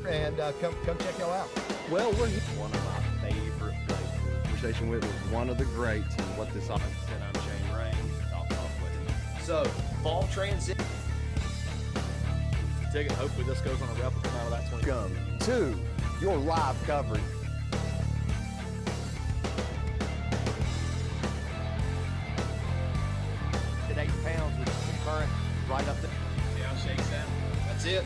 and come check y'all out. Well, we're here. One of my favorite places. Conversation with one of the greats, and what this audience said. I'm Shane Raines. I'll talk with him. So, fall transit ticket. Hopefully, this goes on a replica out of that 20. Welcome to your live coverage. At 8 pounds, which is the current right up there. See how it shakes out? That's it.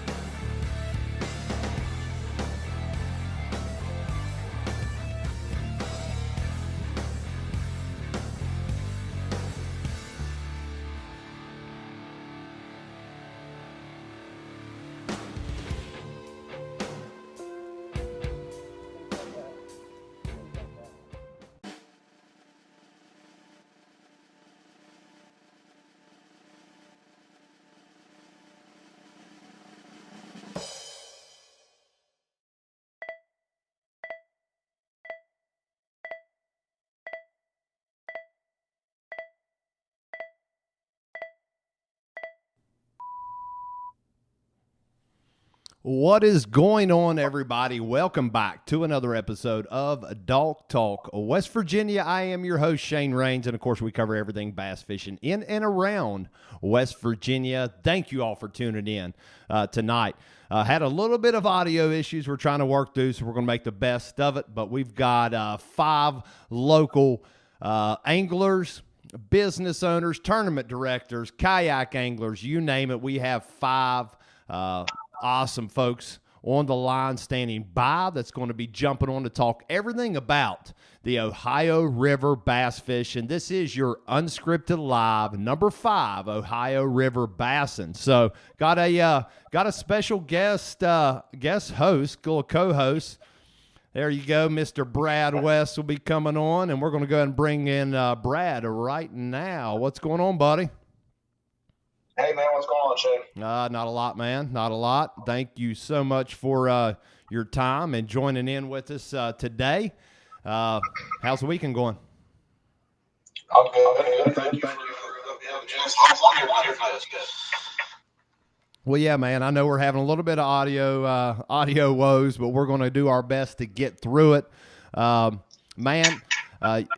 What is going on, everybody? Welcome back to another episode of Dog Talk West Virginia. I am your host, Shane Raines, and of course, we cover everything bass fishing in and around West Virginia. Thank you all for tuning in tonight. Had a little bit of audio issues we're trying to work through, so we're going to make the best of it, but we've got 5 local anglers, business owners, tournament directors, kayak anglers, you name it. We have 5 awesome folks on the line standing by that's going to be jumping on to talk everything about the Ohio River bass fishing. This is your unscripted live number 5 Ohio River Bassin. So got a special guest host, co-host. There you go, Mr. Brad West will be coming on, and we're going to go ahead and bring in Brad right now. What's going on, buddy? Hey, man, what's going on, Shane? Not a lot, man. Not a lot. Thank you so much for your time and joining in with us today. How's the weekend going? I'm good. Thank you for the chance. Well, yeah, man. I know we're having a little bit of audio woes, but we're going to do our best to get through it. Man,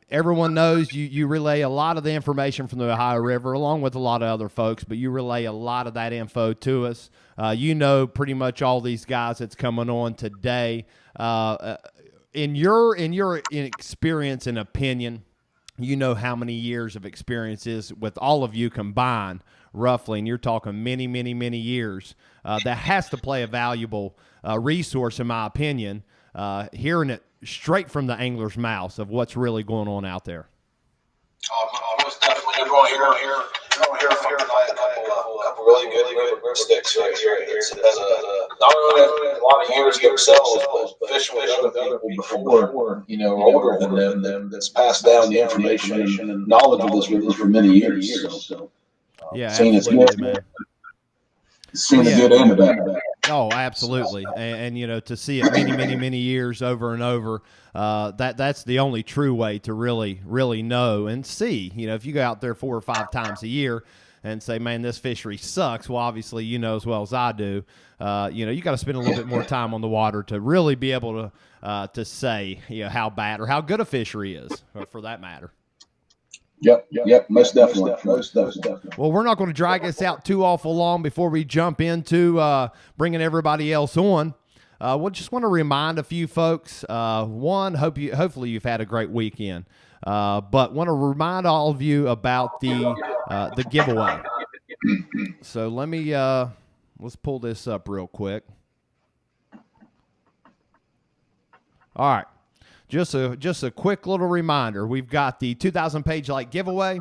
everyone knows you relay a lot of the information from the Ohio River, along with a lot of other folks, but you relay a lot of that info to us. You know pretty much all these guys that's coming on today. In your experience and opinion, you know how many years of experience is with all of you combined, roughly, and you're talking many, many, many years. That has to play a valuable resource, in my opinion, hearing it straight from the angler's mouth of what's really going on out there. Most definitely. You're going to hear from tonight a couple really good grip sticks right here. It's not only a lot of years themselves, but fishing with other people before, older than them, that's passed down the information and knowledge of this river for many years. So, yeah, absolutely, man. Seen the good and the bad. Oh, absolutely. And to see it many, many, many years over and over, that's the only true way to really, really know and see. If you go out there 4 or 5 times a year and say, man, this fishery sucks, well, obviously you know as well as I do, you got to spend a little bit more time on the water to really be able to say, how bad or how good a fishery is, for that matter. Yep, most definitely. Well, we're not going to drag this out too awful long before we jump into bringing everybody else on. We just want to remind a few folks. One, hopefully you've had a great weekend, but want to remind all of you about the giveaway. So let me let's pull this up real quick. All right. Just a quick little reminder. We've got the 2,000 page like giveaway.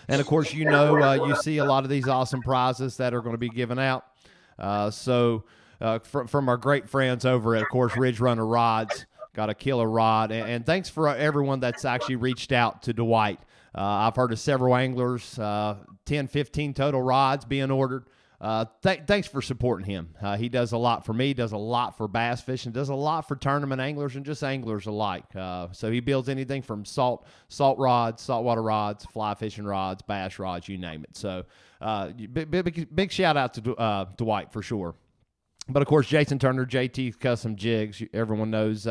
And, of course, you see a lot of these awesome prizes that are going to be given out. From our great friends over at, of course, Ridge Runner Rods, got a killer rod. And thanks for everyone that's actually reached out to Dwight. I've heard of several anglers, 10, 15 total rods being ordered. Thanks for supporting him. He does a lot for me, does a lot for bass fishing, does a lot for tournament anglers and just anglers alike. So he builds anything from salt rods, saltwater rods, fly fishing rods, bass rods, you name it. So big shout out to Dwight for sure. But, of course, Jason Turner, JT Custom Jigs, everyone knows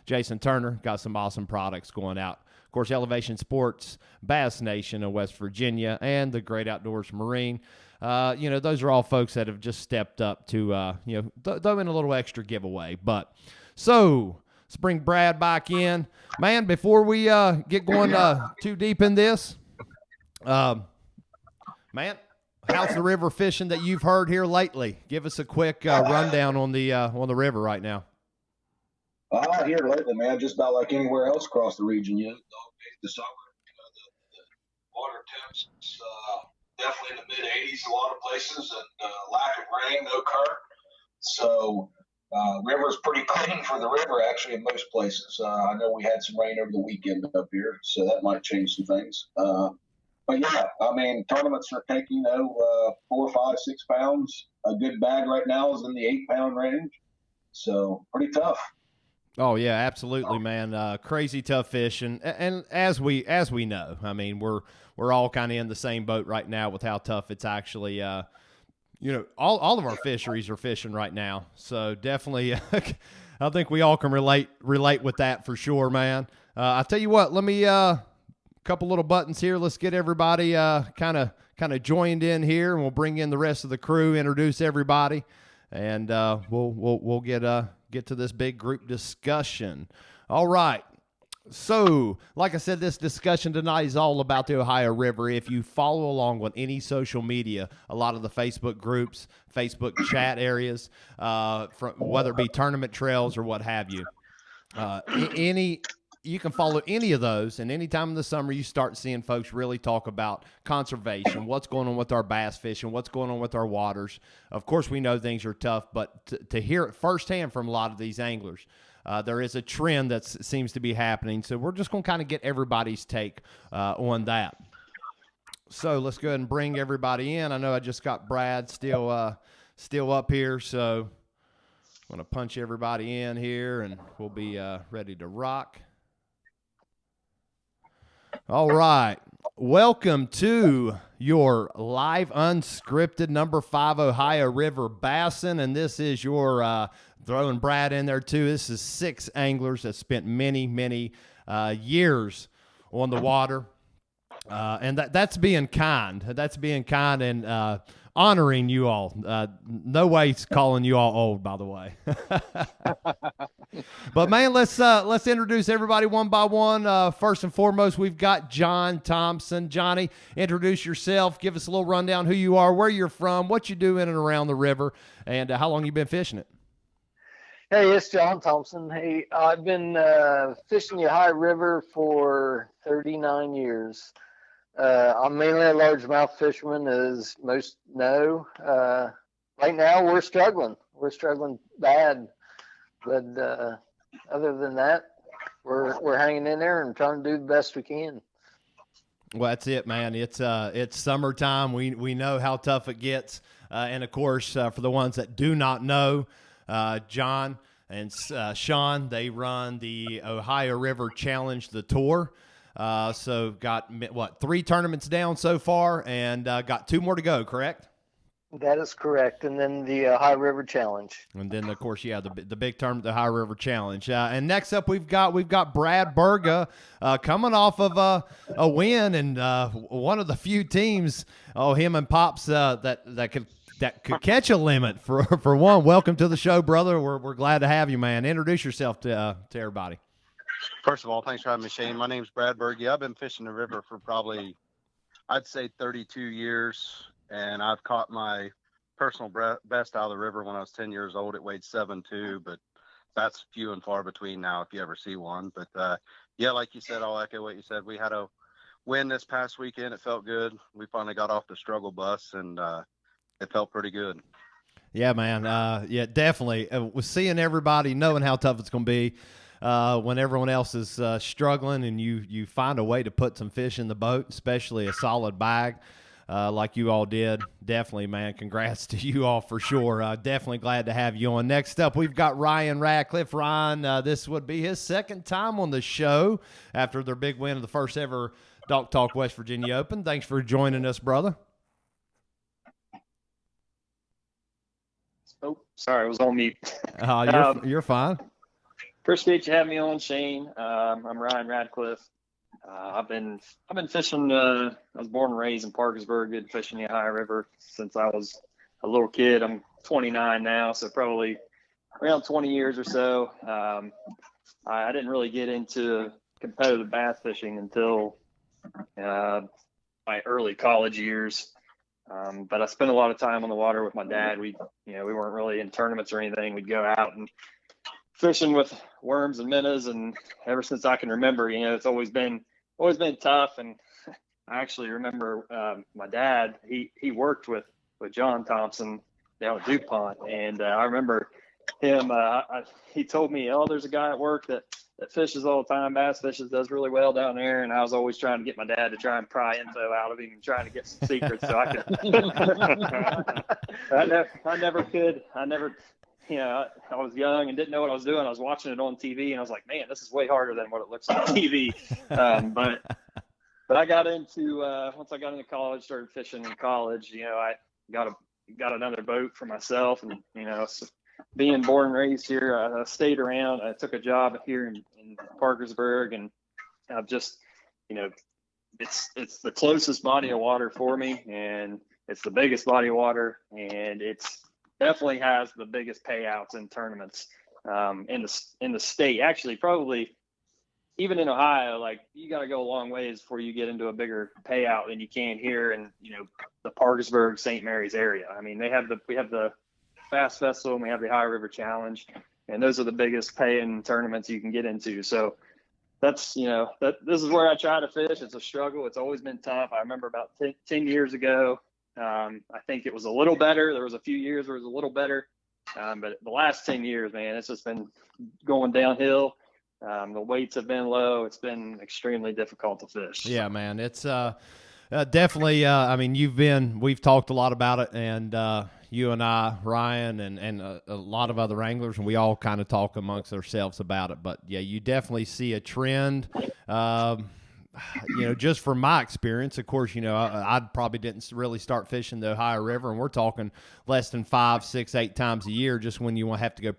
Jason Turner, got some awesome products going out. Of course, Elevation Sports, Bass Nation in West Virginia, and the Great Outdoors Marine. Those are all folks that have just stepped up to, throw in a little extra giveaway. But, so, let's bring Brad back in. Man, before we get going too deep in this, man, how's the river fishing that you've heard here lately? Give us a quick rundown on the river right now. Here lately, man, just about like anywhere else across the region. The summer, the water temps definitely in the mid 80s, a lot of places, and lack of rain, no current. So river's pretty clean for the river, actually, in most places. I know we had some rain over the weekend up here, so that might change some things. But yeah, I mean, tournaments are taking 4, 5, 6 pounds. A good bag right now is in the 8-pound range, so pretty tough. Oh yeah, absolutely, man. Crazy tough fish, and as we know, I mean, we're all kind of in the same boat right now with how tough it's actually. All of our fisheries are fishing right now, so definitely, I think we all can relate with that for sure, man. I tell you what, let me couple little buttons here. Let's get everybody kind of joined in here, and we'll bring in the rest of the crew, introduce everybody, and we'll get to this big group discussion. All right. So, like I said, this discussion tonight is all about the Ohio River. If you follow along on any social media, a lot of the Facebook groups, Facebook chat areas, whether it be tournament trails or what have you, you can follow any of those, and any time in the summer you start seeing folks really talk about conservation, what's going on with our bass fishing, what's going on with our waters. Of course, we know things are tough, but to hear it firsthand from a lot of these anglers, there is a trend that seems to be happening. So we're just going to kind of get everybody's take on that. So let's go ahead and bring everybody in. I know I just got Brad still up here, so I'm going to punch everybody in here, and we'll be ready to rock. All right. Welcome to your live unscripted number 5 Ohio River Bassin, and this is your throwing Brad in there too. This is 6 anglers that spent many years on the water, and that's being kind. That's being kind and honoring you all. No way calling you all old, by the way. But man, let's introduce everybody one by one. First and foremost, we've got John Thompson. Johnny, introduce yourself. Give us a little rundown who you are, where you're from, what you do in and around the river, and how long you've been fishing it. Hey, it's John Thompson. Hey, I've been fishing the Ohio River for 39 years. I'm mainly a largemouth fisherman, as most know. Right now, we're struggling. We're struggling bad. But other than that, we're hanging in there and trying to do the best we can. Well, that's it, man. It's summertime. We know how tough it gets. And, of course, for the ones that do not know, John and Sean, they run the Ohio River Challenge, the tour. So got, 3 tournaments down so far, and got 2 more to go, correct? That is correct. And then the Ohio River Challenge. And then, of course, yeah, the big tournament, the Ohio River Challenge. And next up, we've got Brad Burga coming off of a win, and one of the few teams, him and Pops, that could catch a limit for one. Welcome to the show, brother. We're glad to have you, man. Introduce yourself to everybody. First of all, thanks for having me, Shane. My name's Brad Berge. I've been fishing the river for probably, I'd say 32 years, and I've caught my personal best out of the river when I was 10 years old. It weighed 7.2, but that's few and far between now if you ever see one. But yeah, like you said, I'll echo what you said. We had a win this past weekend. It felt good. We finally got off the struggle bus, and it felt pretty good. Yeah, man. Yeah, definitely. With seeing everybody, knowing how tough it's going to be, when everyone else is struggling, and you find a way to put some fish in the boat, especially a solid bag like you all did. Definitely, man. Congrats to you all for sure. Definitely glad to have you on. Next up, we've got Ryan Radcliffe. Ryan, this would be his second time on the show after their big win of the first ever Doc Talk West Virginia Open. Thanks for joining us, brother. Oh, Sorry, I was on mute. You're fine. Appreciate you having me on, Shane. I'm Ryan Radcliffe. I've been fishing. I was born and raised in Parkersburg, been fishing the Ohio River since I was a little kid. I'm 29 now, so probably around 20 years or so. I didn't really get into competitive bass fishing until my early college years. But I spent a lot of time on the water with my dad. We weren't really in tournaments or anything. We'd go out and fishing with worms and minnows, and ever since I can remember, it's always been tough. And I actually remember my dad. He worked with John Thompson down at DuPont, and I remember him. He told me, "Oh, there's a guy at work that fishes all the time, bass fishes, does really well down there." And I was always trying to get my dad to try and pry info out of him and trying to get some secrets so I could. I never could. I was young and didn't know what I was doing. I was watching it on TV, and I was like, man, this is way harder than what it looks on TV. But I got into, once I got into college, started fishing in college, I got another boat for myself. And, so being born and raised here, I stayed around. I took a job here in Parkersburg, and I've just, it's the closest body of water for me, and it's the biggest body of water, and it's definitely has the biggest payouts in tournaments in the state. Actually, probably even in Ohio, like you got to go a long ways before you get into a bigger payout than you can here in the Parkersburg, St. Mary's area. I mean, we have the Bass Festival and we have the Ohio River Challenge, and those are the biggest paying tournaments you can get into. So that's this is where I try to fish. It's a struggle. It's always been tough. I remember about 10 years ago. I think it was a little better. There was a few years where it was a little better. But the last 10 years, man, it's just been going downhill. The weights have been low. It's been extremely difficult to fish. Yeah, man. It's definitely, I mean, we've talked a lot about it, and you and I, Ryan, and a lot of other anglers, and we all kind of talk amongst ourselves about it. But, yeah, you definitely see a trend. Just from my experience, of course, I probably didn't really start fishing the Ohio River, and we're talking less than 5, 6, 8 times a year just when you have to go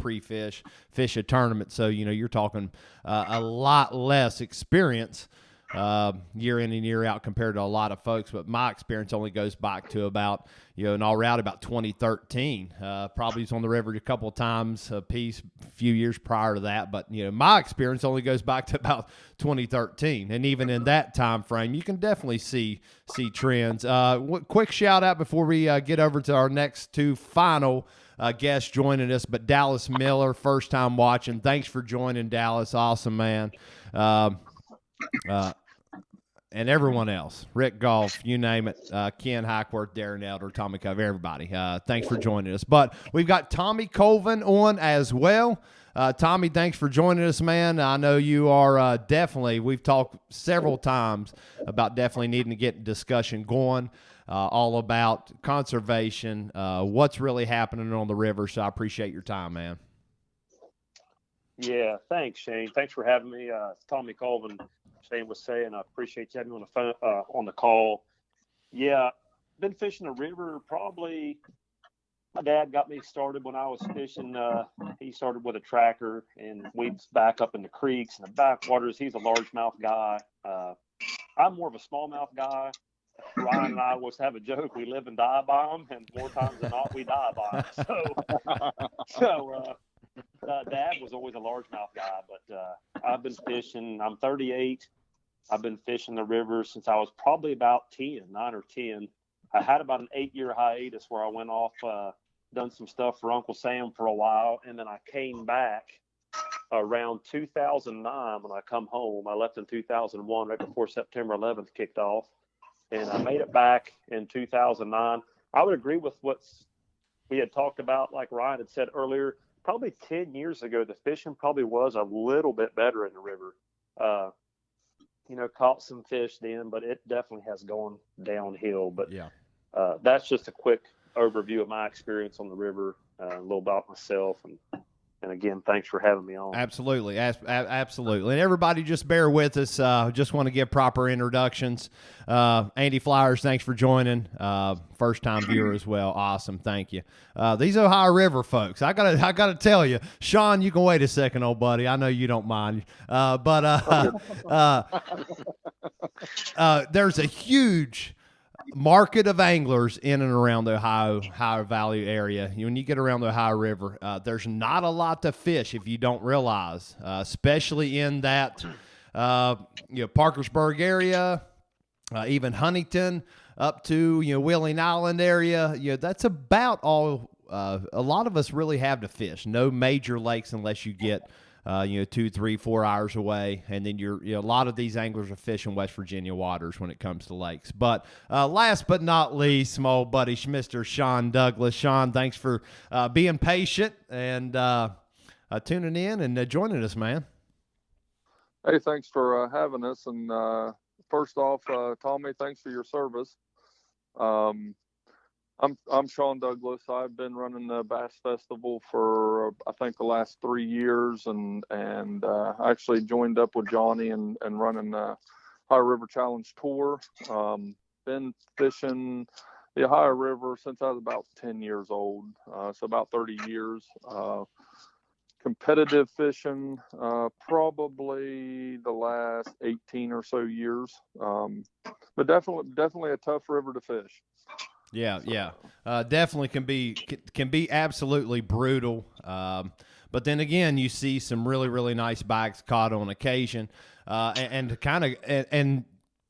fish a tournament. So, you're talking a lot less experience year in and year out compared to a lot of folks. But my experience only goes back to about, in all reality, about 2013. Probably was on the river a couple of times a piece, a few years prior to that. But, my experience only goes back to about 2013. And even in that time frame, you can definitely see trends. Quick shout out before we get over to our next two final guests joining us. But Dallas Miller, first time watching. Thanks for joining, Dallas. Awesome, man. And everyone else, Rick Golf, you name it, Ken Hackworth, Darren Elder, Tommy Covey, everybody. Thanks for joining us. But we've got Tommy Colvin on as well. Tommy, thanks for joining us, man. I know you are definitely, we've talked several times about definitely needing to get discussion going all about conservation, what's really happening on the river. So I appreciate your time, man. Yeah, thanks, Shane. Thanks for having me. It's Tommy Colvin. Shane was saying, I appreciate you having me on the phone, on the call. Yeah, been fishing the river probably. My dad got me started when I was fishing. He started with a tracker, and we'd back up in the creeks and the backwaters. He's a largemouth guy. I'm more of a smallmouth guy. Ryan and I always have a joke. We live and die by them, and more times than not, we die by them. So Dad was always a largemouth guy, but I've been fishing. I'm 38. I've been fishing the river since I was probably about 9 or 10. I had about an 8-year hiatus where I went off, done some stuff for Uncle Sam for a while, and then I came back around 2009 when I come home. I left in 2001, right before September 11th kicked off, and I made it back in 2009. I would agree with what we had talked about, like Ryan had said earlier. Probably 10 years ago, the fishing probably was a little bit better in the river. Caught some fish then, but it definitely has gone downhill. But yeah, that's just a quick overview of my experience on the river, a little about myself and And again, thanks for having me on. Absolutely. Absolutely. And everybody just bear with us. Just want to give proper introductions. Andy Flyers, thanks for joining. First time viewer as well. Awesome. Thank you. These Ohio River folks, I gotta tell you, Sean, you can wait a second, old buddy. I know you don't mind. There's a huge market of anglers in and around the Ohio Valley area. When you get around the Ohio River, there's not a lot to fish if you don't realize, especially in that Parkersburg area, even Huntington up to Wheeling Island area. That's about all a lot of us really have to fish. No major lakes unless you get 2, 3, 4 hours away, and then a lot of these anglers are fishing West Virginia waters when it comes to lakes. But last but not least, my old buddy, Mr. Sean Douglas. Sean, thanks for being patient and tuning in and joining us, man. Hey, thanks for having us. And first off, Tommy, thanks for your service. I'm Sean Douglas. I've been running the Bass Festival for I think the last 3 years, and I actually joined up with Johnny and running the Ohio River Challenge Tour. Been fishing the Ohio River since I was about 10 years old, so about 30 years. Competitive fishing, probably the last 18 or so years, but definitely a tough river to fish. Yeah. Definitely can be absolutely brutal. But then again, you see some really, really nice bites caught on occasion. And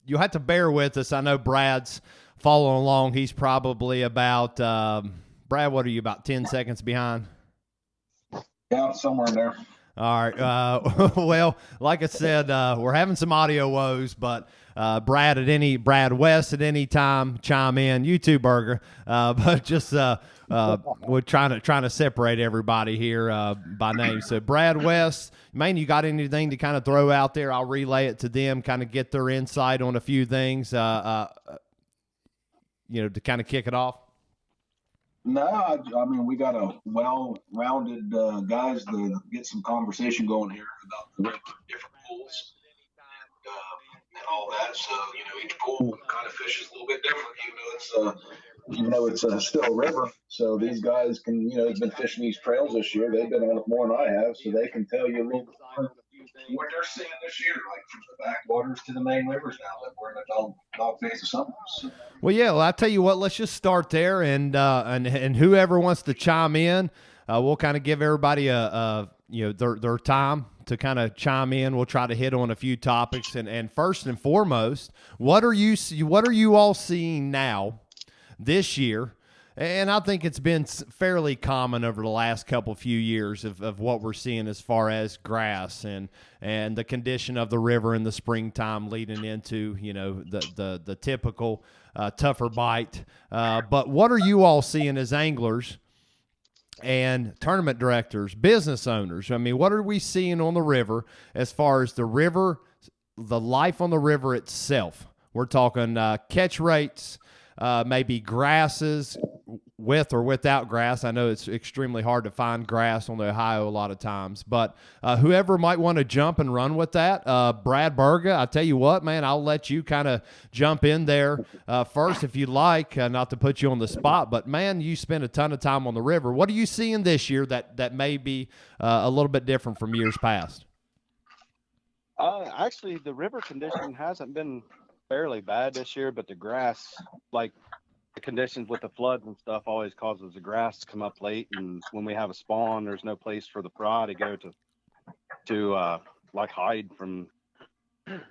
you have to bear with us. I know Brad's following along. He's probably about, Brad, what are you, about 10 seconds behind? Yeah, somewhere in there. All right. Well, like I said, we're having some audio woes, but Brad West at any time chime in. You too, Burger. But just we're trying to separate everybody here by name. So Brad West, man, you got anything to kind of throw out there? I'll relay it to them, kind of get their insight on a few things. To kind of kick it off. No, I mean, we got a well-rounded guys to get some conversation going here about the different pools and all that. So, each pool kind of fishes a little bit different, even though it's still a river. So these guys can, they've been fishing these trails this year. They've been on it more than I have, so they can tell you a little bit more what they're seeing this year, like from the backwaters to the main rivers now that we're in a dog phase of summer. So. Well, yeah. Well, I'll tell you what. Let's just start there, and whoever wants to chime in, we'll kind of give everybody their time to kind of chime in. We'll try to hit on a few topics, and first and foremost, what are you all seeing now this year? And I think it's been fairly common over the last few years of what we're seeing as far as grass and the condition of the river in the springtime leading into, the typical tougher bite. But what are you all seeing as anglers and tournament directors, business owners? I mean, what are we seeing on the river as far as the life on the river itself? We're talking catch rates, maybe grasses, with or without grass. I know it's extremely hard to find grass on the Ohio a lot of times, but whoever might want to jump and run with that, Brad Burga, I tell you what, man, I'll let you kind of jump in there first if you like, not to put you on the spot, but man, you spend a ton of time on the river. What are you seeing this year that may be a little bit different from years past? Actually, the river condition hasn't been fairly bad this year, but the grass, like the conditions with the floods and stuff, always causes the grass to come up late, and when we have a spawn, there's no place for the fry to go to like hide from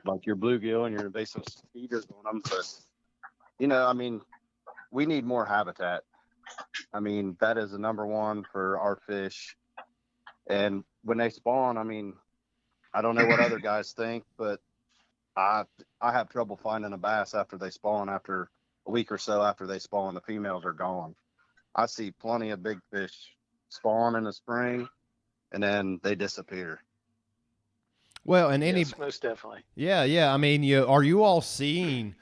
like your bluegill and your invasive feeders on them. But I mean, we need more habitat. I mean, that is the number one for our fish. And when they spawn, I mean, I don't know what other guys think, but I have trouble finding a bass after they spawn. After a week or so after they spawn, the females are gone. I see plenty of big fish spawn in the spring, and then they disappear. Well, and Yes, most definitely. Yeah. I mean, are you all seeing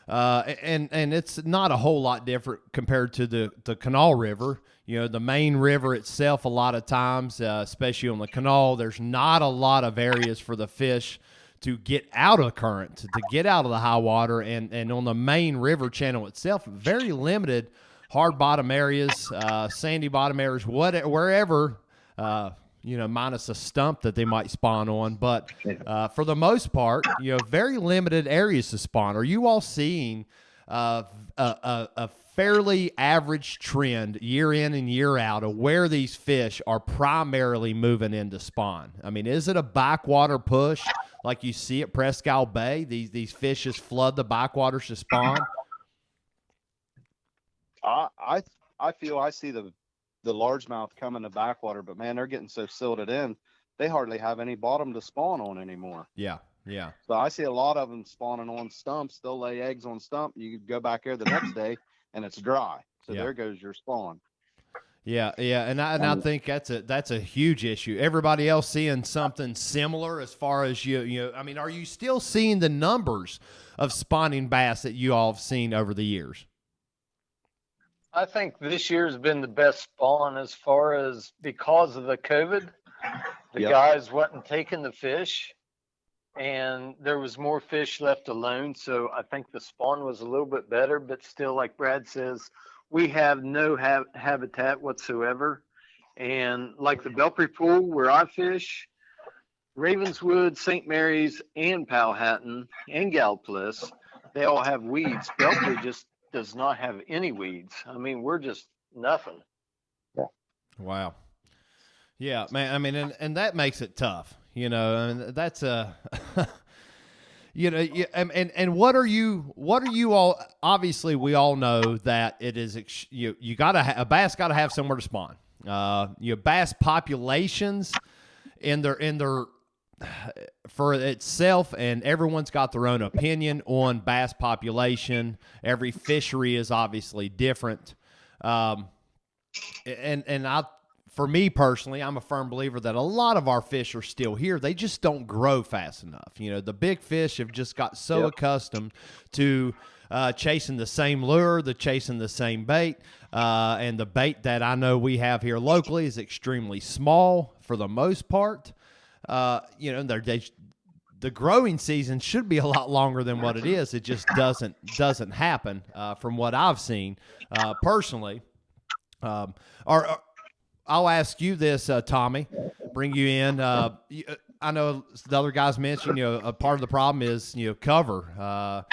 And it's not a whole lot different compared to the Canal River. You know, the main river itself, a lot of times, especially on the canal, there's not a lot of areas for the fish to get out of the current, to get out of the high water. And on the main river channel itself, very limited hard bottom areas, sandy bottom areas, wherever, you know, minus a stump that they might spawn on. But for the most part, you know, very limited areas to spawn. Are you all seeing a fairly average trend year in and year out of where these fish are primarily moving into spawn? I mean, is it a backwater push like you see at Presque Isle Bay? These fish just flood the backwaters to spawn? I feel I see the largemouth coming to backwater, but man, they're getting so silted in, they hardly have any bottom to spawn on anymore. Yeah. Yeah. So I see a lot of them spawning on stumps. They'll lay eggs on stump. You go back there the next day and it's dry. So there goes your spawn. Yeah, yeah, and I think that's a huge issue. Everybody else seeing something similar as far as you know. I mean, are you still seeing the numbers of spawning bass that you all have seen over the years? I think this year's been the best spawn as far as because of the COVID. The guys wasn't taking the fish, and there was more fish left alone. So I think the spawn was a little bit better, but still, like Brad says, we have no habitat whatsoever. And like the Belpre Pool where I fish, Ravenswood, St. Mary's, and Powhatan, and Galplis, they all have weeds. Belpre just does not have any weeds. I mean, we're just nothing. Wow. Yeah, man. I mean, and that makes it tough. You know, and that's a, you know, and what are you all? Obviously, we all know that it is you gotta a bass got to have somewhere to spawn. You know, bass populations in their for itself, and everyone's got their own opinion on bass population. Every fishery is obviously different. And for me personally, I'm a firm believer that a lot of our fish are still here. They just don't grow fast enough. You know, the big fish have just got so accustomed to chasing the same lure, chasing the same bait. And the bait that I know we have here locally is extremely small for the most part. You know, the growing season should be a lot longer than what it is. It just doesn't happen from what I've seen personally. I'll ask you this, Tommy. Bring you in. I know the other guys mentioned, you know, a part of the problem is, you know, cover.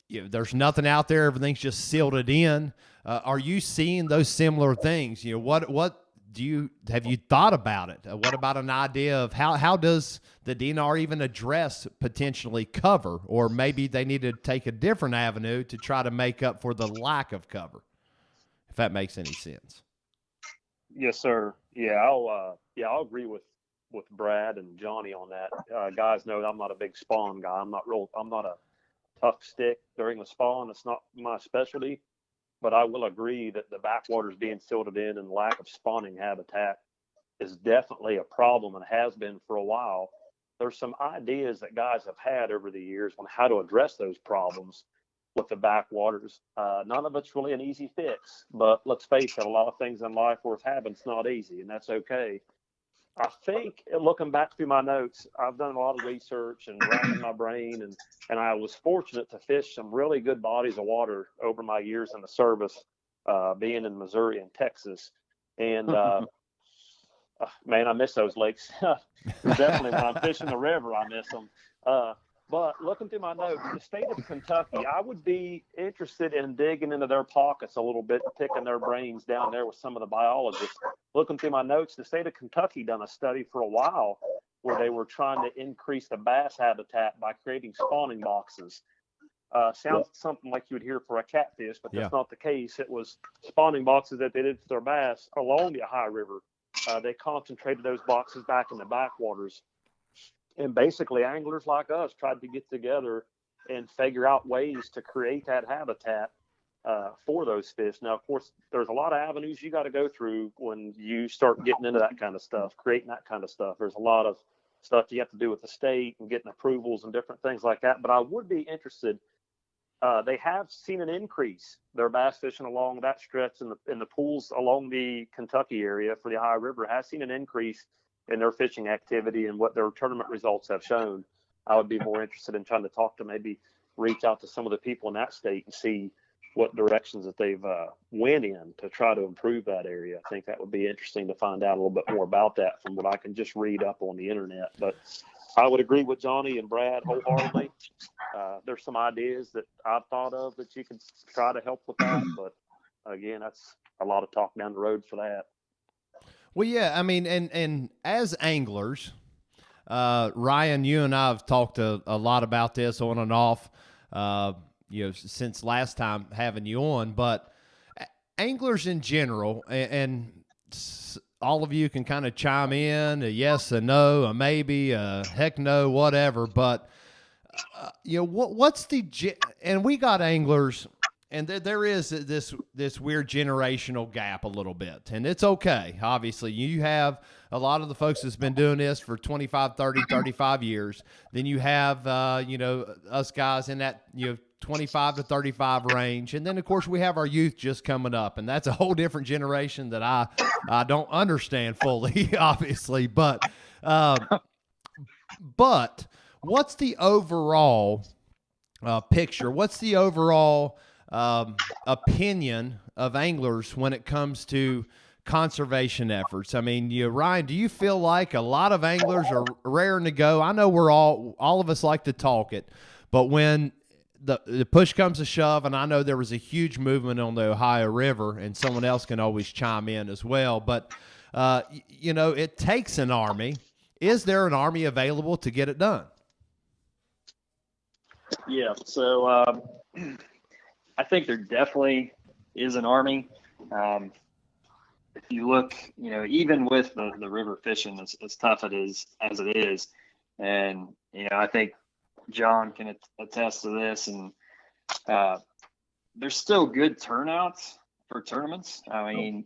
You know, there's nothing out there. Everything's just silted in. Are you seeing those similar things? You know, what have you thought about it? What about an idea of how does the DNR even address potentially cover, or maybe they need to take a different avenue to try to make up for the lack of cover, if that makes any sense? Yes, sir. Yeah, I'll agree with Brad and Johnny on that. Guys know I'm not a big spawn guy. I'm not a tough stick during the spawn. It's not my specialty. But I will agree that the backwaters being silted in and lack of spawning habitat is definitely a problem and has been for a while. There's some ideas that guys have had over the years on how to address those problems with the backwaters. None of it's really an easy fix, but let's face it, a lot of things in life worth having is not easy, and that's okay. I think, looking back through my notes, I've done a lot of research and racking my brain, and I was fortunate to fish some really good bodies of water over my years in the service, being in Missouri and Texas. And man, I miss those lakes. Definitely when I'm fishing the river, I miss them. But looking through my notes, the state of Kentucky, I would be interested in digging into their pockets a little bit and picking their brains down there with some of the biologists. Looking through my notes, the state of Kentucky done a study for a while where they were trying to increase the bass habitat by creating spawning boxes. Sounds something like you would hear for a catfish, but that's not the case. It was spawning boxes that they did for their bass along the Ohio River. They concentrated those boxes back in the backwaters. And basically, anglers like us tried to get together and figure out ways to create that habitat for those fish. Now, of course, there's a lot of avenues you got to go through when you start getting into that kind of stuff, creating that kind of stuff. There's a lot of stuff you have to do with the state and getting approvals and different things like that. But I would be interested they have seen an increase. Their bass fishing along that stretch in the pools along the Kentucky area for the Ohio River has seen an increase in their fishing activity and what their tournament results have shown. I would be more interested in trying to talk to, maybe reach out to some of the people in that state and see what directions that they've went in to try to improve that area. I think that would be interesting to find out a little bit more about that from what I can just read up on the internet. But I would agree with Johnny and Brad wholeheartedly. There's some ideas that I've thought of that you could try to help with that. But again, that's a lot of talk down the road for that. Well, yeah, I mean, and as anglers, Ryan, you and I have talked a lot about this on and off, since last time having you on, but anglers in general, and all of you can kind of chime in, a yes, a no, a maybe, a heck no, whatever. But, what's and we got anglers, and there is this weird generational gap a little bit, and it's okay. Obviously, you have a lot of the folks that's been doing this for 25, 30, 35 years. Then you have, us guys in that, 25 to 35 range. And then, of course, we have our youth just coming up, and that's a whole different generation that I don't understand fully, obviously. But what's the overall picture? What's the overall opinion of anglers when it comes to conservation efforts? I mean, Ryan, do you feel like a lot of anglers are raring to go? I know we're all of us like to talk it, but when the push comes to shove, and I know there was a huge movement on the Ohio River, and someone else can always chime in as well, but it takes an army. Is there an army available to get it done? Yeah, so I think there definitely is an army. If you look, even with the river fishing, as tough as it is, and I think John can attest to this, and there's still good turnouts for tournaments. I mean,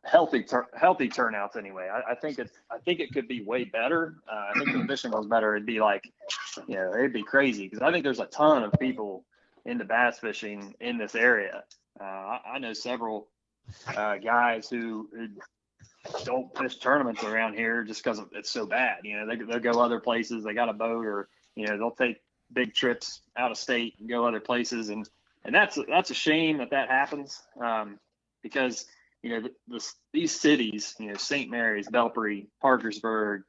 healthy turnouts anyway. I think it could be way better. I think if the fishing was better, it'd be like, it'd be crazy, because I think there's a ton of people into bass fishing in this area. I know several guys who don't fish tournaments around here just because it's so bad. They'll go other places. They got a boat, or they'll take big trips out of state and go other places, and that's a shame that happens, because these cities, St. Mary's, Belpre, Parkersburg,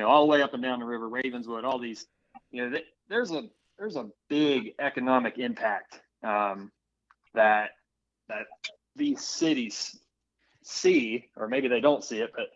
all the way up and down the river, Ravenswood, all these, there's a big economic impact that these cities see, or maybe they don't see it, but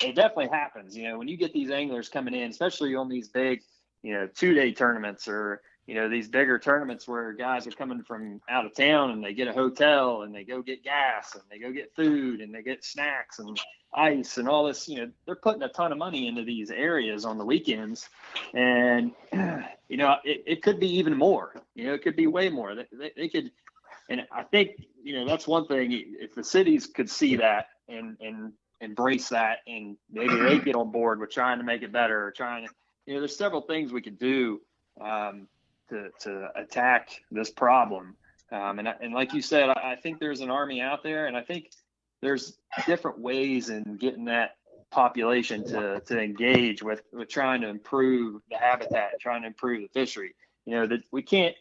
it definitely happens. When you get these anglers coming in, especially on these big 2-day tournaments, or these bigger tournaments where guys are coming from out of town, and they get a hotel, and they go get gas, and they go get food, and they get snacks and ice and all this. They're putting a ton of money into these areas on the weekends, and it could be even more. It could be way more. They could, and I think that's one thing. If the cities could see that and embrace that, and maybe they get on board with trying to make it better, or trying to, there's several things we could do to attack this problem. And like you said, I think there's an army out there, and I think there's different ways in getting that population to engage with trying to improve the habitat, trying to improve the fishery. That we can't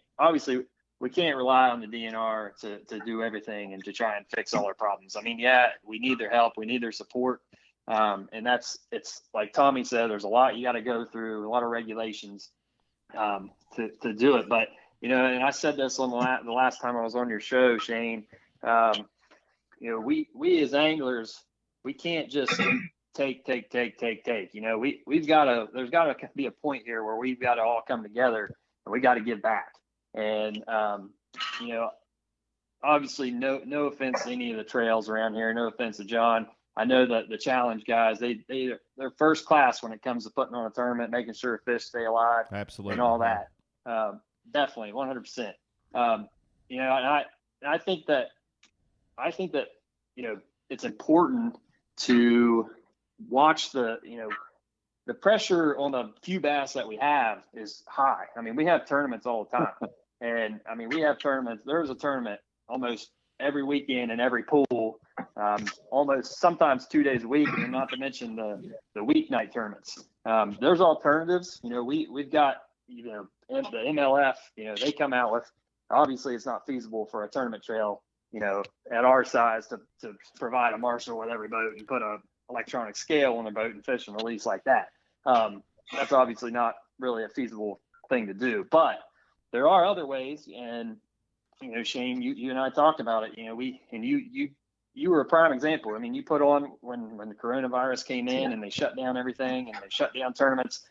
rely on the DNR to do everything and to try and fix all our problems. I mean, yeah, we need their help, we need their support. And it's like Tommy said, there's a lot you got to go through, a lot of regulations to do it. But and I said this on the last time I was on your show, Shane. We as anglers, we can't just take. We've got to. There's got to be a point here where we've got to all come together, and we got to give back. And obviously, no offense to any of the trails around here. No offense to John. I know that the challenge guys, they're first class when it comes to putting on a tournament, making sure fish stay alive, absolutely, and all that. Definitely, 100%. And I think that it's important to watch the pressure on the few bass that we have is high. I mean, we have tournaments all the time. And I mean, we have tournaments. There's a tournament almost every weekend in every pool, almost sometimes 2 days a week, and not to mention the weeknight tournaments. There's alternatives. We've got, the MLF, they come out with, obviously it's not feasible for a tournament trail, at our size to provide a marshal with every boat and put a electronic scale on a boat and fish and release like that. That's obviously not really a feasible thing to do, but there are other ways. And, Shane, you and I talked about it, you were a prime example. I mean, you put on when the coronavirus came in and they shut down everything and they shut down tournaments,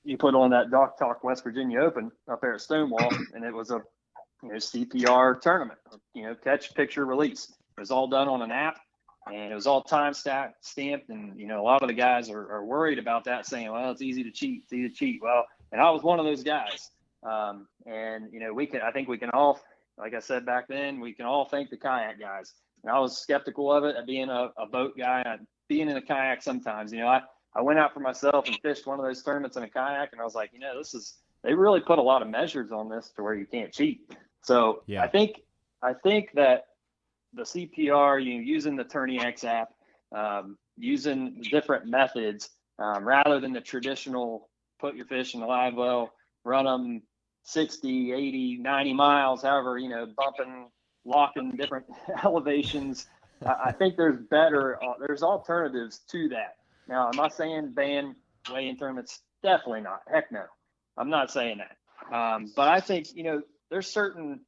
you put on that Dock Talk West Virginia Open up there at Stonewall, and it was a CPR tournament, catch, picture, release. It was all done on an app, and it was all time stamped. And a lot of the guys are worried about that, saying, well, it's easy to cheat. Well, and I was one of those guys. And I think we can all, like I said back then, we can all thank the kayak guys. And I was skeptical of it, being a boat guy, being in a kayak sometimes. I went out for myself and fished one of those tournaments in a kayak, and I was like, they really put a lot of measures on this to where you can't cheat. So yeah. I think that the CPR, using the 𝙤𝙀 app, using different methods, rather than the traditional put your fish in the live well, run them 60, 80, 90 miles, however, bumping, locking different elevations. I think there's alternatives to that. Now, am I saying ban weigh-in tournaments? Definitely not. Heck no. I'm not saying that. But I think, there's certain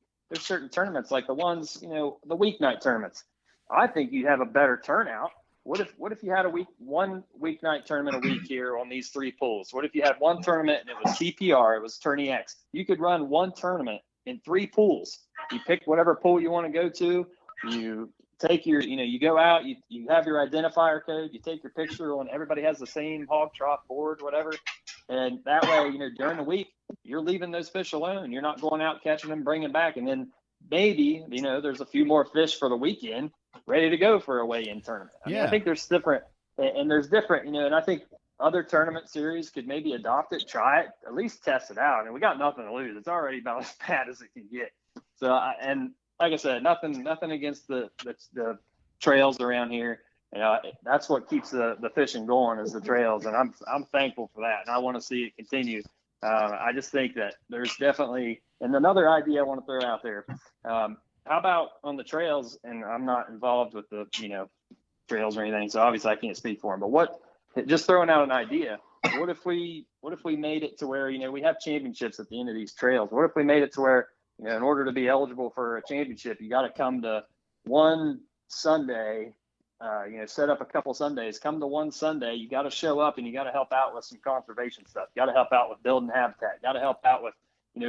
tournaments like the ones, the weeknight tournaments. I think you'd have a better turnout. What if you had one weeknight tournament a week here on these three pools? What if you had one tournament and it was CPR, it was 𝙤𝙀? You could run one tournament in three pools. You pick whatever pool you want to go to. You take your, you go out, you have your identifier code, you take your picture on, everybody has the same hog trough board, whatever. And that way, during the week, you're leaving those fish alone. You're not going out catching them, bringing back. And then maybe, there's a few more fish for the weekend ready to go for a weigh-in tournament. I mean, I think there's different, and and I think other tournament series could maybe adopt it, try it, at least test it out. And we got nothing to lose. It's already about as bad as it can get. So, and like I said, nothing against the trails around here. That's what keeps the fishing going, is the trails, and I'm thankful for that, and I want to see it continue. I just think that there's definitely, and another idea I want to throw out there. How about on the trails? And I'm not involved with the trails or anything, so obviously I can't speak for them. But just throwing out an idea. What if we made it to where we have championships at the end of these trails? What if we made it to where in order to be eligible for a championship, you got to come to one Sunday, set up a couple Sundays, come to one Sunday, you got to show up and you got to help out with some conservation stuff. You got to help out with building habitat, got to help out with,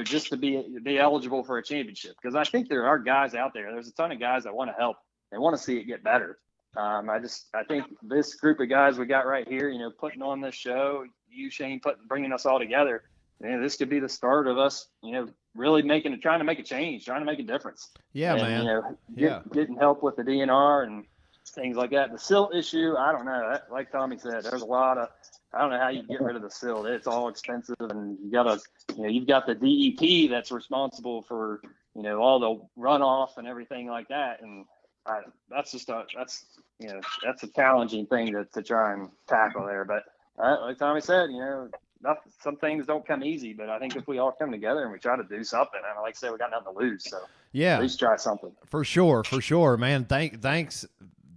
just to be eligible for a championship. Because I think there are guys out there, there's a ton of guys that want to help and want to see it get better. I think this group of guys we got right here, putting on this show, you, Shane, bringing us all together, this could be the start of us, really trying to make a change, trying to make a difference. Yeah, and, man. Getting help with the DNR and things like that. The silt issue, I don't know. Like Tommy said, there's a lot of, I don't know how you get rid of the silt. It's all expensive, and you've got the DEP that's responsible for, all the runoff and everything like that. And that's a challenging thing to try and tackle there. But like Tommy said, some things don't come easy, but I think if we all come together and we try to do something, and like I said, we got nothing to lose. So at least try something. For sure, man. Thanks.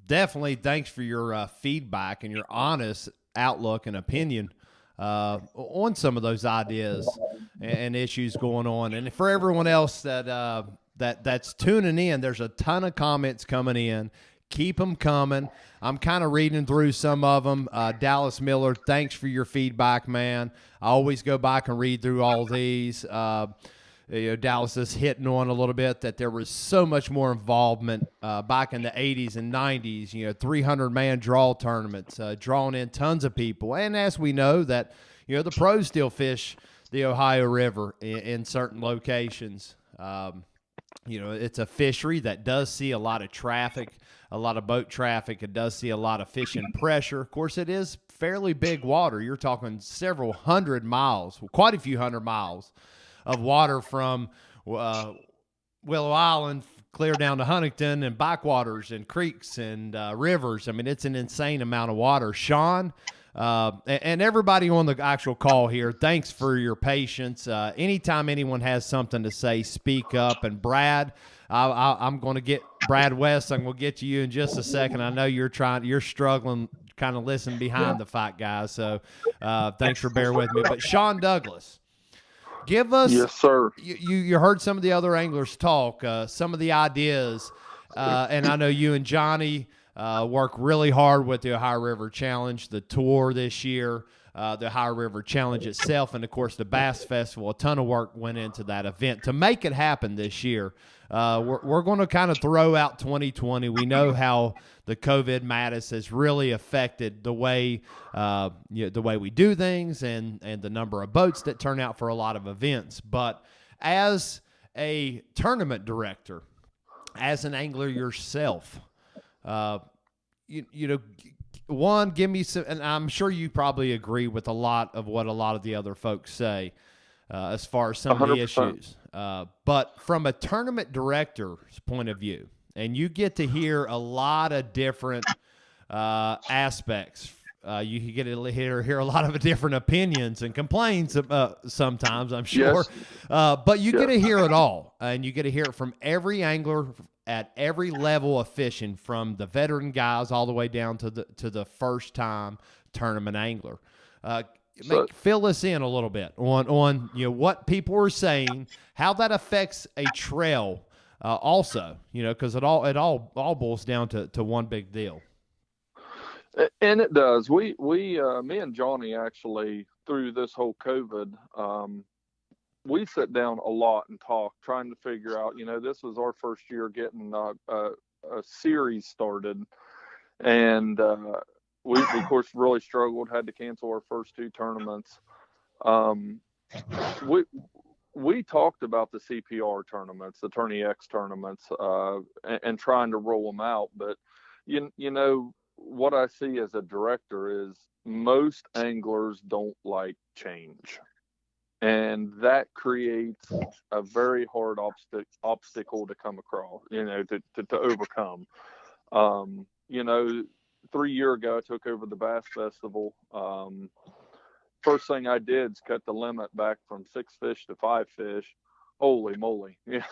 Definitely. Thanks for your feedback and your honest outlook and opinion on some of those ideas and issues going on. And for everyone else that's tuning in, there's a ton of comments coming in. Keep them coming. I'm kind of reading through some of them. Dallas Miller, thanks for your feedback, man. I always go back and read through all these. Dallas is hitting on a little bit that there was so much more involvement back in the 80s and 90s, 300-man draw tournaments, drawing in tons of people. And as we know that, the pros still fish the Ohio River in certain locations. It's a fishery that does see a lot of traffic, a lot of boat traffic. It does see a lot of fishing pressure. Of course, it is fairly big water. You're talking several hundred miles, quite a few hundred miles of water from Willow Island, clear down to Huntington, and backwaters and creeks and rivers. I mean, it's an insane amount of water. Sean, and everybody on the actual call here, thanks for your patience. Anytime anyone has something to say, speak up. And Brad, I'm going to get Brad West. I'm going to get to you in just a second. I know you're struggling, kind of listening behind the fight, guys. So thanks for bearing with me. But Sean Douglas, give us, yes, sir. You heard some of the other anglers talk, some of the ideas, and I know you and Johnny work really hard with the Ohio River Challenge, the tour this year, the Ohio River Challenge itself, and of course the Bass Festival. A ton of work went into that event to make it happen this year. We're going to kind of throw out 2020. We know how the COVID madness has really affected the way we do things and the number of boats that turn out for a lot of events. But as a tournament director, as an angler yourself, one, give me some, and I'm sure you probably agree with a lot of what a lot of the other folks say as far as some of the 100%. issues. But from a tournament director's point of view, and you get to hear a lot of different aspects. You get to hear a lot of different opinions and complaints sometimes, I'm sure. Yes. But you get to hear it all, and you get to hear it from every angler at every level of fishing, from the veteran guys all the way down to the first time tournament angler. Fill us in a little bit on what people are saying, how that affects a trail, also, because it all boils down to one big deal. And it does. Me and Johnny, actually, through this whole COVID, we sit down a lot and talk, trying to figure out, this was our first year getting a series started. And we, of course, really struggled, had to cancel our first two tournaments. We talked about the CPR tournaments, the Tourney X tournaments, and trying to roll them out. But, what I see as a director is most anglers don't like change. And that creates a very hard obstacle to come across, to overcome. 3 years ago, I took over the Bass Festival. First thing I did is cut the limit back from 6 fish to 5 fish. Holy moly. There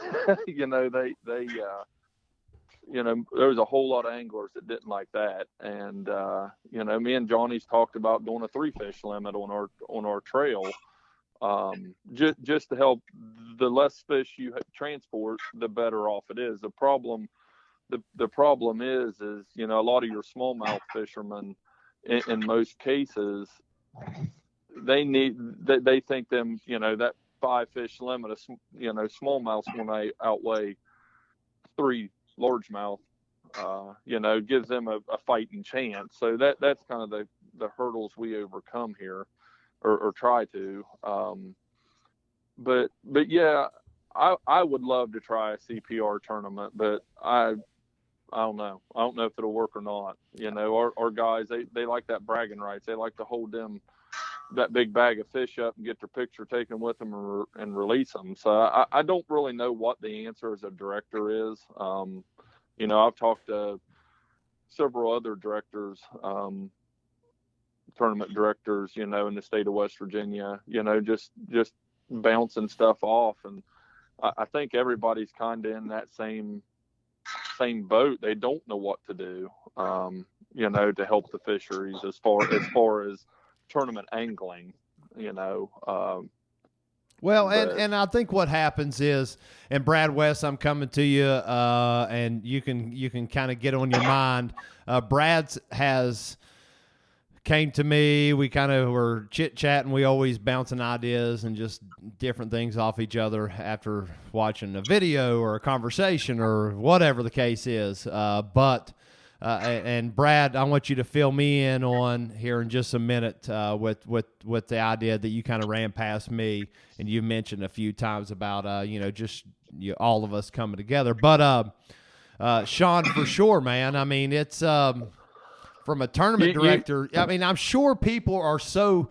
was a whole lot of anglers that didn't like that. And, me and Johnny's talked about doing a 3 fish limit on our trail. Just to help. The less fish you transport, the better off it is. The problem is a lot of your smallmouth fishermen, in most cases, they think them, that 5 fish limit of, smallmouths when they outweigh 3 largemouth, gives them a fighting chance. So that's kind of the hurdles we overcome here, or try to. But yeah, I would love to try a CPR tournament, but I don't know. I don't know if it'll work or not. Our guys, they like that bragging rights. They like to hold that big bag of fish up and get their picture taken with them and release them. So I don't really know what the answer as a director is. I've talked to several other directors, tournament directors, in the state of West Virginia, just bouncing stuff off. And I think everybody's kind of in that same boat. They don't know what to do, to help the fisheries as far as tournament angling, Well, and I think what happens is, and Brad West, I'm coming to you, and you can kind of get on your mind. Brad's came to me. We kind of were chit-chatting. We always bouncing ideas and just different things off each other after watching a video or a conversation or whatever the case is. And Brad, I want you to fill me in on here in just a minute with the idea that you kind of ran past me, and you mentioned a few times about all of us coming together. But Sean, for sure, man. I mean, it's from a tournament director. I mean, I'm sure people are so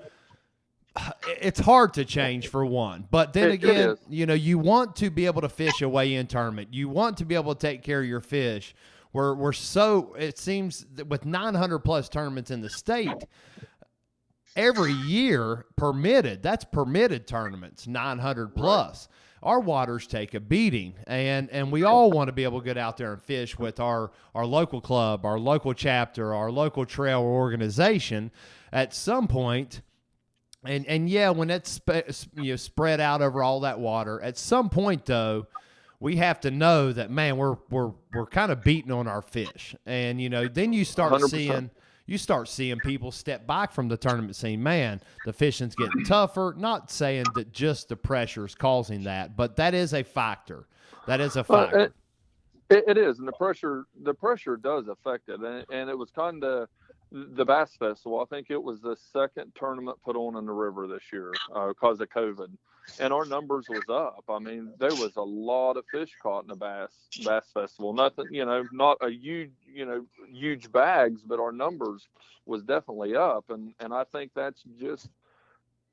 it's hard to change for one, but then It again, is. you know, you want to be able to fish a weigh-in tournament. You want to be able to take care of your fish. We're so, it seems that with 900 plus tournaments in the state, every year permitted, that's permitted tournaments, 900 plus. Our waters take a beating, and we all want to be able to get out there and fish with our local club, our local chapter, our local trail organization at some point. And yeah, when it's spread out over all that water, at some point though, we have to know that, man, we're kind of beating on our fish. And you know, then you start 100%. seeing people step back from the tournament scene. Man, the fishing's getting tougher. Not saying that just the pressure is causing that, but that is a factor. That is a factor. It is, and the pressure does affect it, and it was kind of the Bass Festival. I think it was the second tournament put on in the river this year because of COVID, and our numbers was up. I mean, there was a lot of fish caught in the Bass Festival. Nothing, not a huge bags, but our numbers was definitely up, and I think that's just,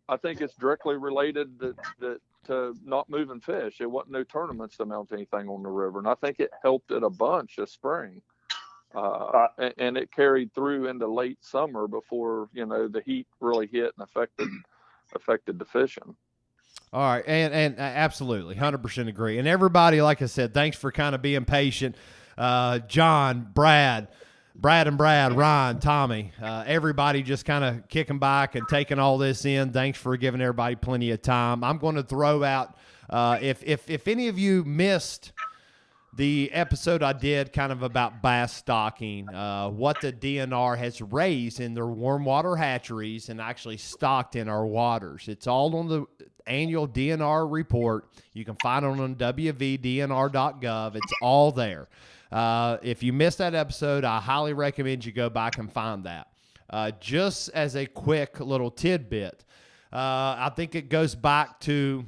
I think it's directly related that to not moving fish. It wasn't no tournaments to mount anything on the river, and I think it helped it a bunch this spring. And it carried through into late summer before the heat really hit and affected the fishing. All right, and absolutely, 100% agree. And everybody, like I said, thanks for kind of being patient. John, Brad, Ryan, Tommy, everybody just kind of kicking back and taking all this in. Thanks for giving everybody plenty of time. I'm going to throw out, if any of you missed the episode I did kind of about bass stocking, what the DNR has raised in their warm water hatcheries and actually stocked in our waters. It's all on the annual DNR report. You can find it on wvdnr.gov. It's all there. If you missed that episode, I highly recommend you go back and find that. Just as a quick little tidbit, I think it goes back to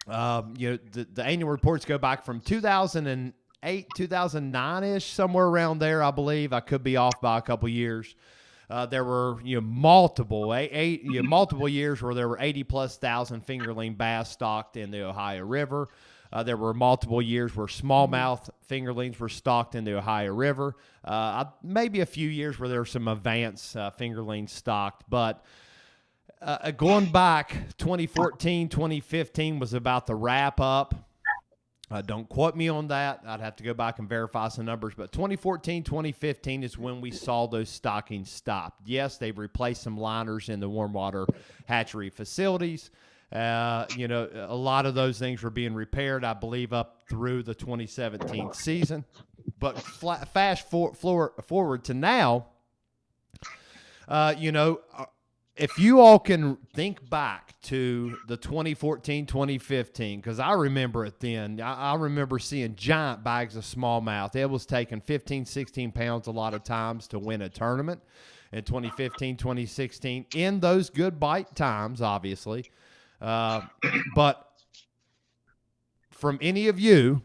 the annual reports go back from 2008, 2009-ish, somewhere around there, I believe. I could be off by a couple years. There were multiple years where there were 80+ thousand fingerling bass stocked in the Ohio River. There were multiple years where smallmouth fingerlings were stocked in the Ohio River. Maybe a few years where there were some advanced fingerlings stocked, but going back, 2014, 2015 was about the wrap up. Don't quote me on that. I'd have to go back and verify some numbers. But 2014, 2015 is when we saw those stockings stop. Yes, they've replaced some liners in the warm water hatchery facilities. A lot of those things were being repaired, I believe, up through the 2017 season. But fast forward to now, if you all can think back to the 2014, 2015, because I remember it then, I remember seeing giant bags of smallmouth. It was taking 15, 16 pounds a lot of times to win a tournament in 2015, 2016, in those good bite times, obviously. But from any of you,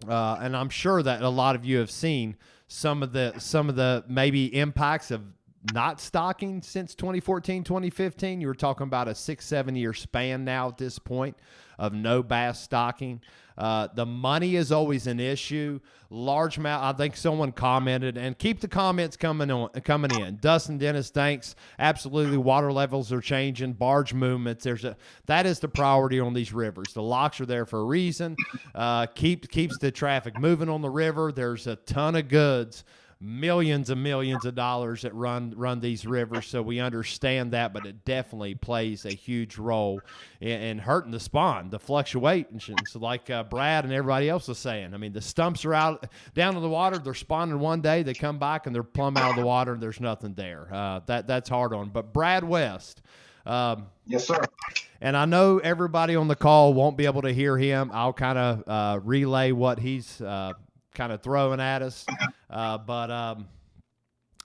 and I'm sure that a lot of you have seen some of the maybe impacts of not stocking since 2014, 2015. You were talking about a 6-7 year span now at this point of no bass stocking. The money is always an issue. Largemouth, I think someone commented, and keep the comments coming in. Dustin Dennis, thanks. Absolutely, water levels are changing. Barge movements. That is the priority on these rivers. The locks are there for a reason. Keeps the traffic moving on the river. There's a ton of goods, millions and millions of dollars that run these rivers, so we understand that, but it definitely plays a huge role in hurting the spawn, the fluctuations, like Brad and everybody else was saying. I mean, the stumps are out down in the water, they're spawning one day, they come back and they're plumb out of the water and there's nothing there. That's hard on. But Brad West, yes, sir. And I know everybody on the call won't be able to hear him. I'll kind of relay what he's kind of throwing at us. But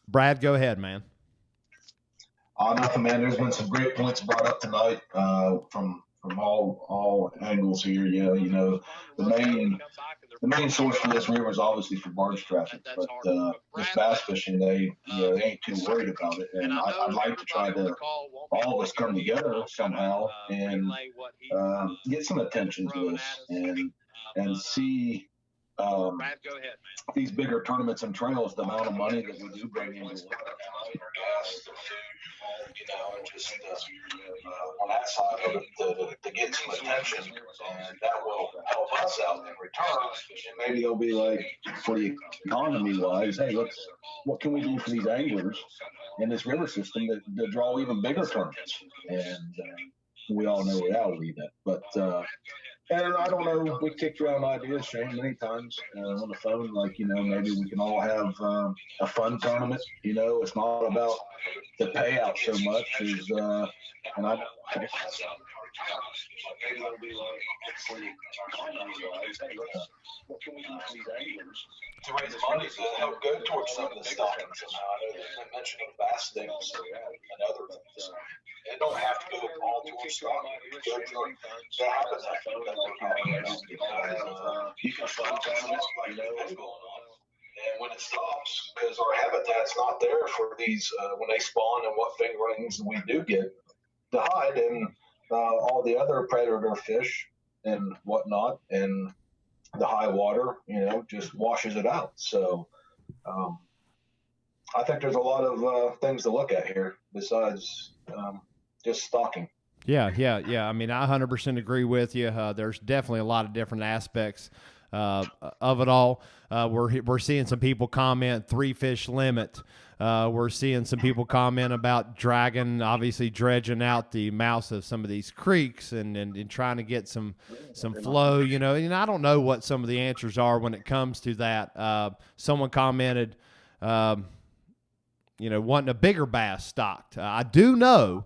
Brad, go ahead, man. Nothing, man. There's been some great points brought up tonight from all angles here. The the main source for this river is obviously for barge traffic, but this bass fishing, they ain't too worried about it. And I'd like to try to all of us come together somehow and get some attention to this and see these bigger tournaments and trails, the amount of money that we do bring into it, gas, the food, and just on that side of it to get some attention, and that will help us out in return. And maybe they'll be like, for the economy wise, hey, what can we do for these anglers in this river system to draw even bigger tournaments? And we all know where that'll lead it. But and I don't know, we kicked around ideas, Shane, many times on the phone, like, maybe we can all have a fun tournament. It's not about the payout so much as, and I guess that's not maybe it'll be like, what can we do for these anglers to raise money to help go towards some of the stocking somehow? I know there's been mention of bass things and other things. It don't have to go all towards stocking. Go to the habitat. You can find tournaments like what's going on. And when it stops, because our habitat's not there for these, when they spawn and what fingerlings we do get to hide, and all the other predator fish and whatnot, and the high water, just washes it out. So I think there's a lot of things to look at here besides just stalking. Yeah. I mean, I 100% agree with you. There's definitely a lot of different aspects of it all. We're seeing some people comment 3 fish limit. We're seeing some people comment about obviously dredging out the mouths of some of these creeks and trying to get some flow, and I don't know what some of the answers are when it comes to that. Someone commented, wanting a bigger bass stocked. I do know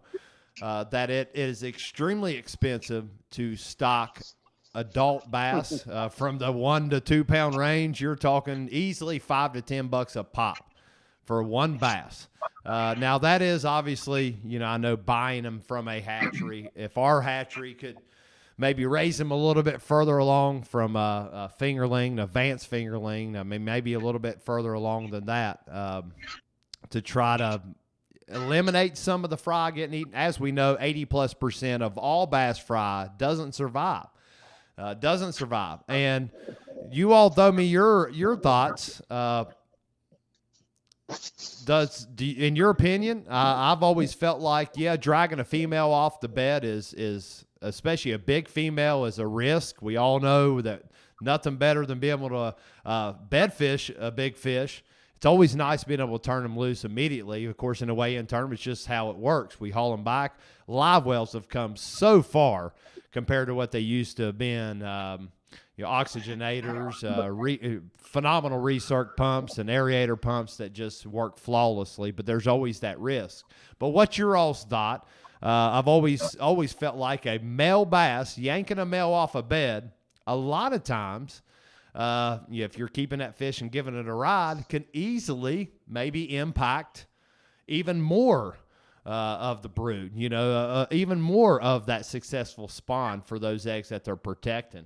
that it is extremely expensive to stock adult bass from the 1 to 2 pound range. You're talking easily $5 to $10 a pop for one bass. Now that is obviously, I know buying them from a hatchery. If our hatchery could maybe raise them a little bit further along from a fingerling, an advanced fingerling, I mean, maybe a little bit further along than that, to try to eliminate some of the fry getting eaten. As we know, 80+% of all bass fry doesn't survive. And you all throw me your thoughts. In your opinion, I've always felt like, dragging a female off the bed is especially a big female, is a risk. We all know that nothing better than being able to bed fish a big fish. It's always nice being able to turn them loose immediately. Of course, in a weigh-in tournament, it's just how it works. We haul them back. Live wells have come so far compared to what they used to have been. Oxygenators, phenomenal recirc pumps and aerator pumps that just work flawlessly, but there's always that risk. But what's your all's thought? I've always felt like a male bass yanking a male off a bed, a lot of times, if you're keeping that fish and giving it a ride, can easily maybe impact even more of the brood, even more of that successful spawn for those eggs that they're protecting.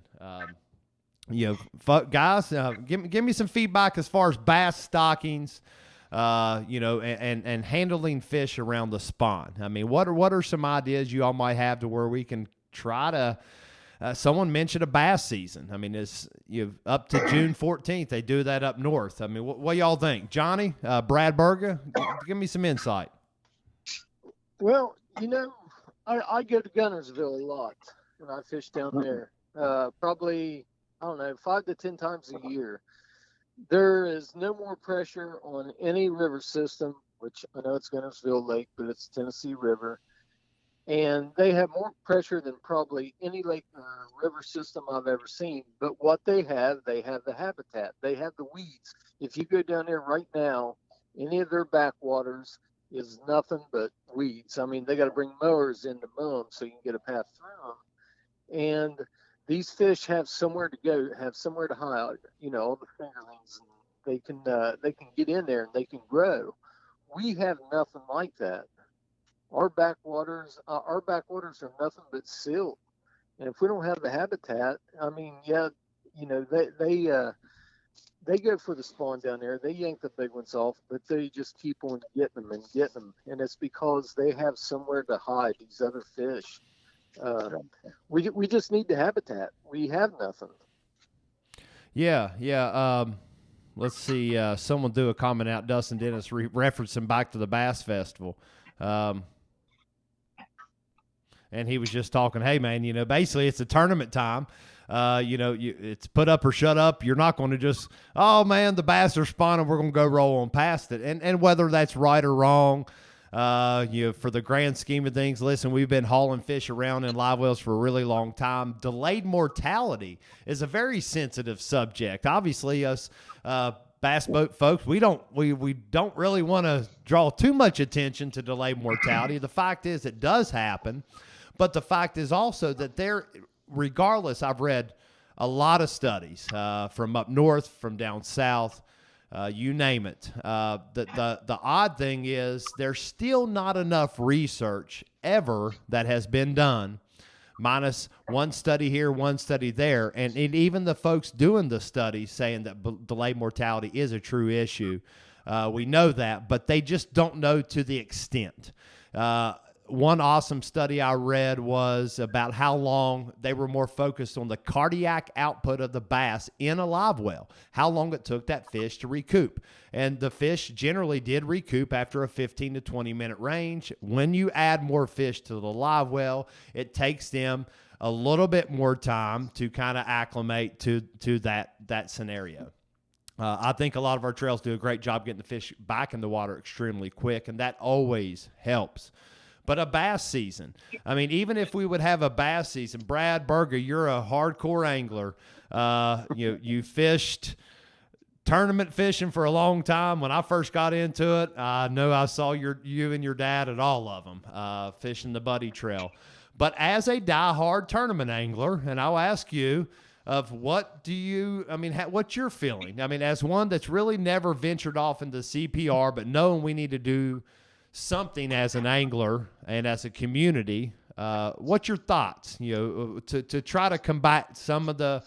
Guys, give me some feedback as far as bass stockings, and handling fish around the spawn. I mean, what are some ideas you all might have to where we can try to? Someone mentioned a bass season. I mean, it's up to June 14th. They do that up north. I mean, what y'all think, Johnny, Brad Berga? Give me some insight. Well, I go to Gunnersville a lot when I fish down there. Probably, I don't know, 5 to 10 times a year. There is no more pressure on any river system, which I know it's Gunnersville Lake, but it's Tennessee River. And they have more pressure than probably any lake river system I've ever seen. But what they have the habitat. They have the weeds. If you go down there right now, any of their backwaters is nothing but weeds. I mean, they got to bring mowers in to mow them so you can get a path through them. And these fish have somewhere to go, have somewhere to hide. All the fingerlings, and they can get in there and they can grow. We have nothing like that. Our backwaters are nothing but silt. And if we don't have the habitat, I mean, you know, they go for the spawn down there. They yank the big ones off, but they just keep on getting them. And it's because they have somewhere to hide these other fish. We just need the habitat. We have nothing. Yeah. Let's see. Someone do a comment out, Dustin Dennis, referencing back to the Bass Festival. And he was just talking, hey, man, you know, basically it's a tournament time. You know, it's put up or shut up. You're not going to just, oh, man, the bass are spawning, we're going to go roll on past it. And whether that's right or wrong, you know, for the grand scheme of things, listen, we've been hauling fish around in live wells for a really long time. Delayed mortality is a very sensitive subject. Obviously, us bass boat folks, we don't really want to draw too much attention to delayed mortality. The fact is it does happen. But the fact is also that regardless, I've read a lot of studies from up north, from down south, you name it. The odd thing is there's still not enough research ever that has been done, minus one study here, one study there. And even the folks doing the studies saying that delayed mortality is a true issue. We know that, but they just don't know to the extent. One awesome study I read was about how long they were more focused on the cardiac output of the bass in a live well, how long it took that fish to recoup. And the fish generally did recoup after a 15 to 20-minute range. When you add more fish to the live well, it takes them a little bit more time to kind of acclimate to that scenario. I think a lot of our trails do a great job getting the fish back in the water extremely quick, and that always helps. But a bass season, I mean, even if we would have a bass season, Brad Berger, you're a hardcore angler. You fished tournament fishing for a long time. When I first got into it, I know I saw you and your dad at all of them fishing the Buddy Trail. But as a diehard tournament angler, and I'll ask you, what's your feeling? I mean, as one that's really never ventured off into CPR, but knowing we need to do something as an angler and as a community, what's your thoughts, to try to combat some of the,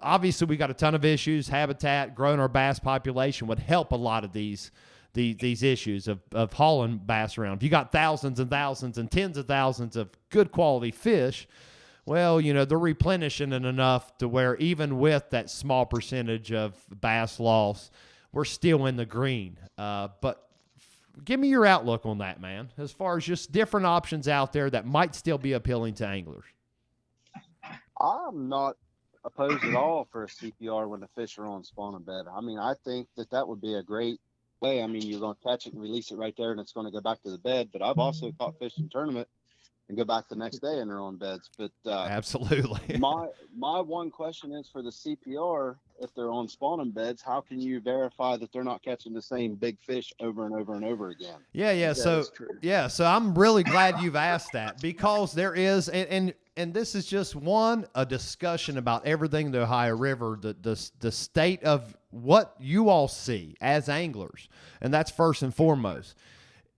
obviously we got a ton of issues, habitat, growing our bass population would help a lot of these issues of hauling bass around. If you got thousands and thousands and tens of thousands of good quality fish, well, they're replenishing it enough to where even with that small percentage of bass loss, we're still in the green. But give me your outlook on that, man, as far as just different options out there that might still be appealing to anglers. I'm not opposed at all for a CPR when the fish are on spawning bed. I mean, I think that would be a great way. I mean, you're going to catch it and release it right there, and it's going to go back to the bed. But I've also caught fish in tournament and go back the next day in their own beds. But absolutely. my one question is for the CPR, if they're on spawning beds, how can you verify that they're not catching the same big fish over and over and over again? Yeah. So I'm really glad you've asked that, because there is, and this is just a discussion about everything in the Ohio River, the state of what you all see as anglers. And that's first and foremost.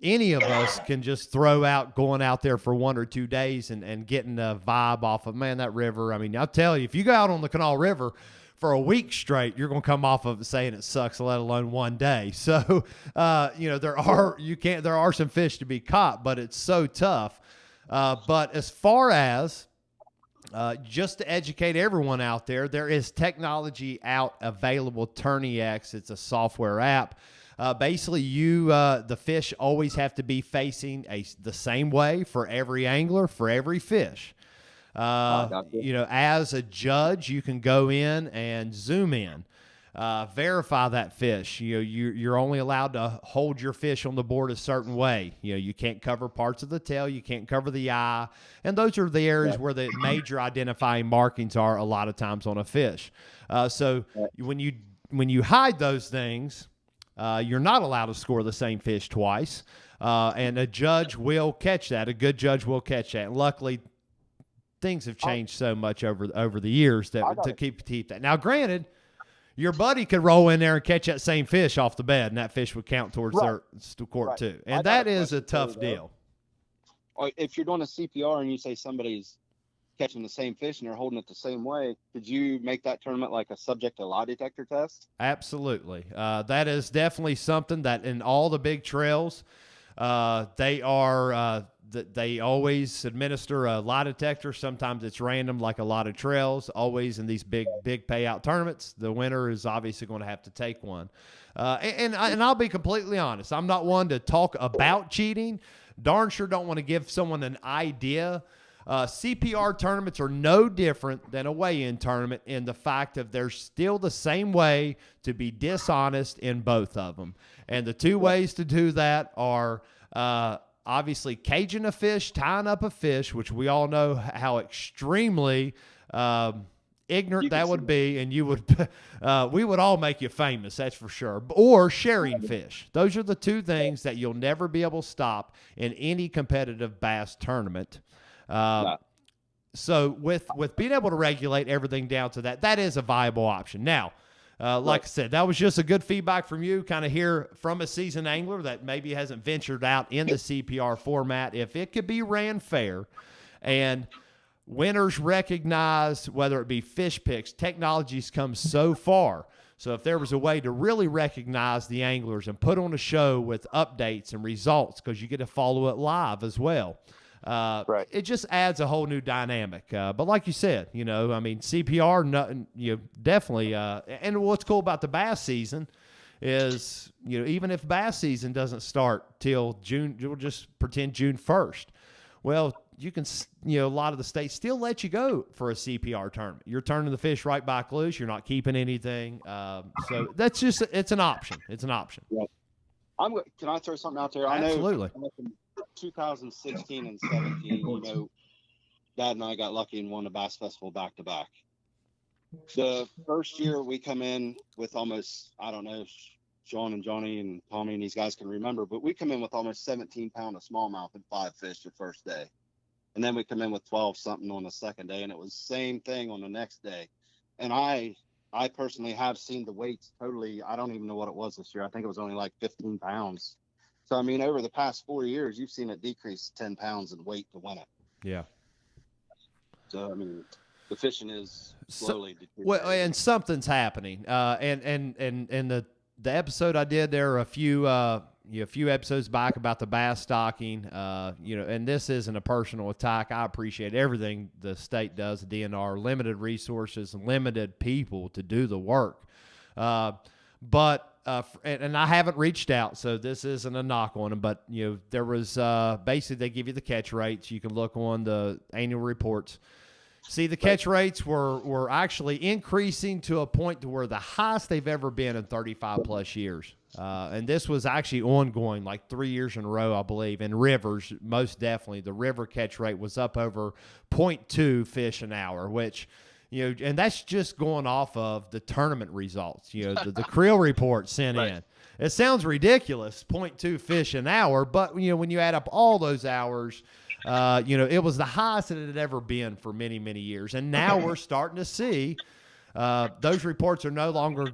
Any of us can just throw out going out there for 1 or 2 days and getting a vibe off of, man, that river. I mean, I'll tell you, if you go out on the Kanawha River for a week straight, you're going to come off of it saying it sucks, let alone one day. So, there are some fish to be caught, but it's so tough. But as far as just to educate everyone out there, there is technology out available. TourneyX, it's a software app. Basically, the fish always have to be facing the same way for every angler, for every fish. As a judge, you can go in and zoom in, verify that fish. You're only allowed to hold your fish on the board a certain way. You can't cover parts of the tail, you can't cover the eye, and those are the areas where the major identifying markings are a lot of times on a fish. So when you hide those things, you're not allowed to score the same fish twice, and a judge will catch that. A good judge will catch that. And luckily, things have changed so much over the years to keep that. Now, granted, your buddy could roll in there and catch that same fish off the bed, and that fish would count towards their court too. And that is a tough deal. If you're doing a CPR and you say somebody's catching the same fish and they're holding it the same way. Could you make that tournament like a subject to lie detector test? Absolutely. That is definitely something that in all the big trails, they always administer a lie detector. Sometimes it's random, like a lot of trails. Always in these big payout tournaments, the winner is obviously going to have to take one. And I'll be completely honest. I'm not one to talk about cheating. Darn sure don't want to give someone an idea. CPR tournaments are no different than a weigh-in tournament in the fact that there's still the same way to be dishonest in both of them. And the two ways to do that are obviously caging a fish, tying up a fish, which we all know how extremely ignorant that would be, and you would we would all make you famous, that's for sure. Or sharing fish. Those are the two things that you'll never be able to stop in any competitive bass tournament. So with being able to regulate everything down to that is a viable option. Now, like I said, that was just a good feedback from you, kind of hear from a seasoned angler that maybe hasn't ventured out in the CPR format. If it could be ran fair and winners recognized, whether it be fish picks, technology's come so far. So if there was a way to really recognize the anglers and put on a show with updates and results, because you get to follow it live as well. Right. It just adds a whole new dynamic. But like you said, I mean, CPR, definitely. And what's cool about the bass season is, even if bass season doesn't start till June, we'll just pretend June 1st. Well, you can, a lot of the states still let you go for a CPR tournament. You're turning the fish right back loose. You're not keeping anything. So that's just, it's an option. It's an option. Yeah. Can I throw something out there? Absolutely. I know 2016 and 17, Dad and I got lucky and won a bass festival back to back. The first year we come in with almost, I don't know, Sean and Johnny and Tommy and these guys can remember, but we come in with almost 17 pound of smallmouth and 5 fish the first day. And then we come in with 12 something on the second day, and it was the same thing on the next day. And I personally have seen the weights totally, I don't even know what it was this year. I think it was only like 15 pounds. So, I mean, over the past 4 years, you've seen it decrease 10 pounds in weight to win it. Yeah. So, I mean, the fishing is slowly decreasing. Well, and something's happening. And the episode I did there a few episodes back about the bass stocking, and this isn't a personal attack. I appreciate everything the state does, the DNR, limited resources, limited people to do the work. But I haven't reached out, so this isn't a knock on them, but there was basically they give you the catch rates. You can look on the annual reports. See, the catch rates were actually increasing to a point to where the highest they've ever been in 35 plus years. And this was actually ongoing like 3 years in a row, I believe. In rivers, most definitely, the river catch rate was up over 0.2 fish an hour, which, and that's just going off of the tournament results, the creel report sent in. It sounds ridiculous, 0.2 fish an hour, but, when you add up all those hours, it was the highest that it had ever been for many, many years. And now we're starting to see those reports are no longer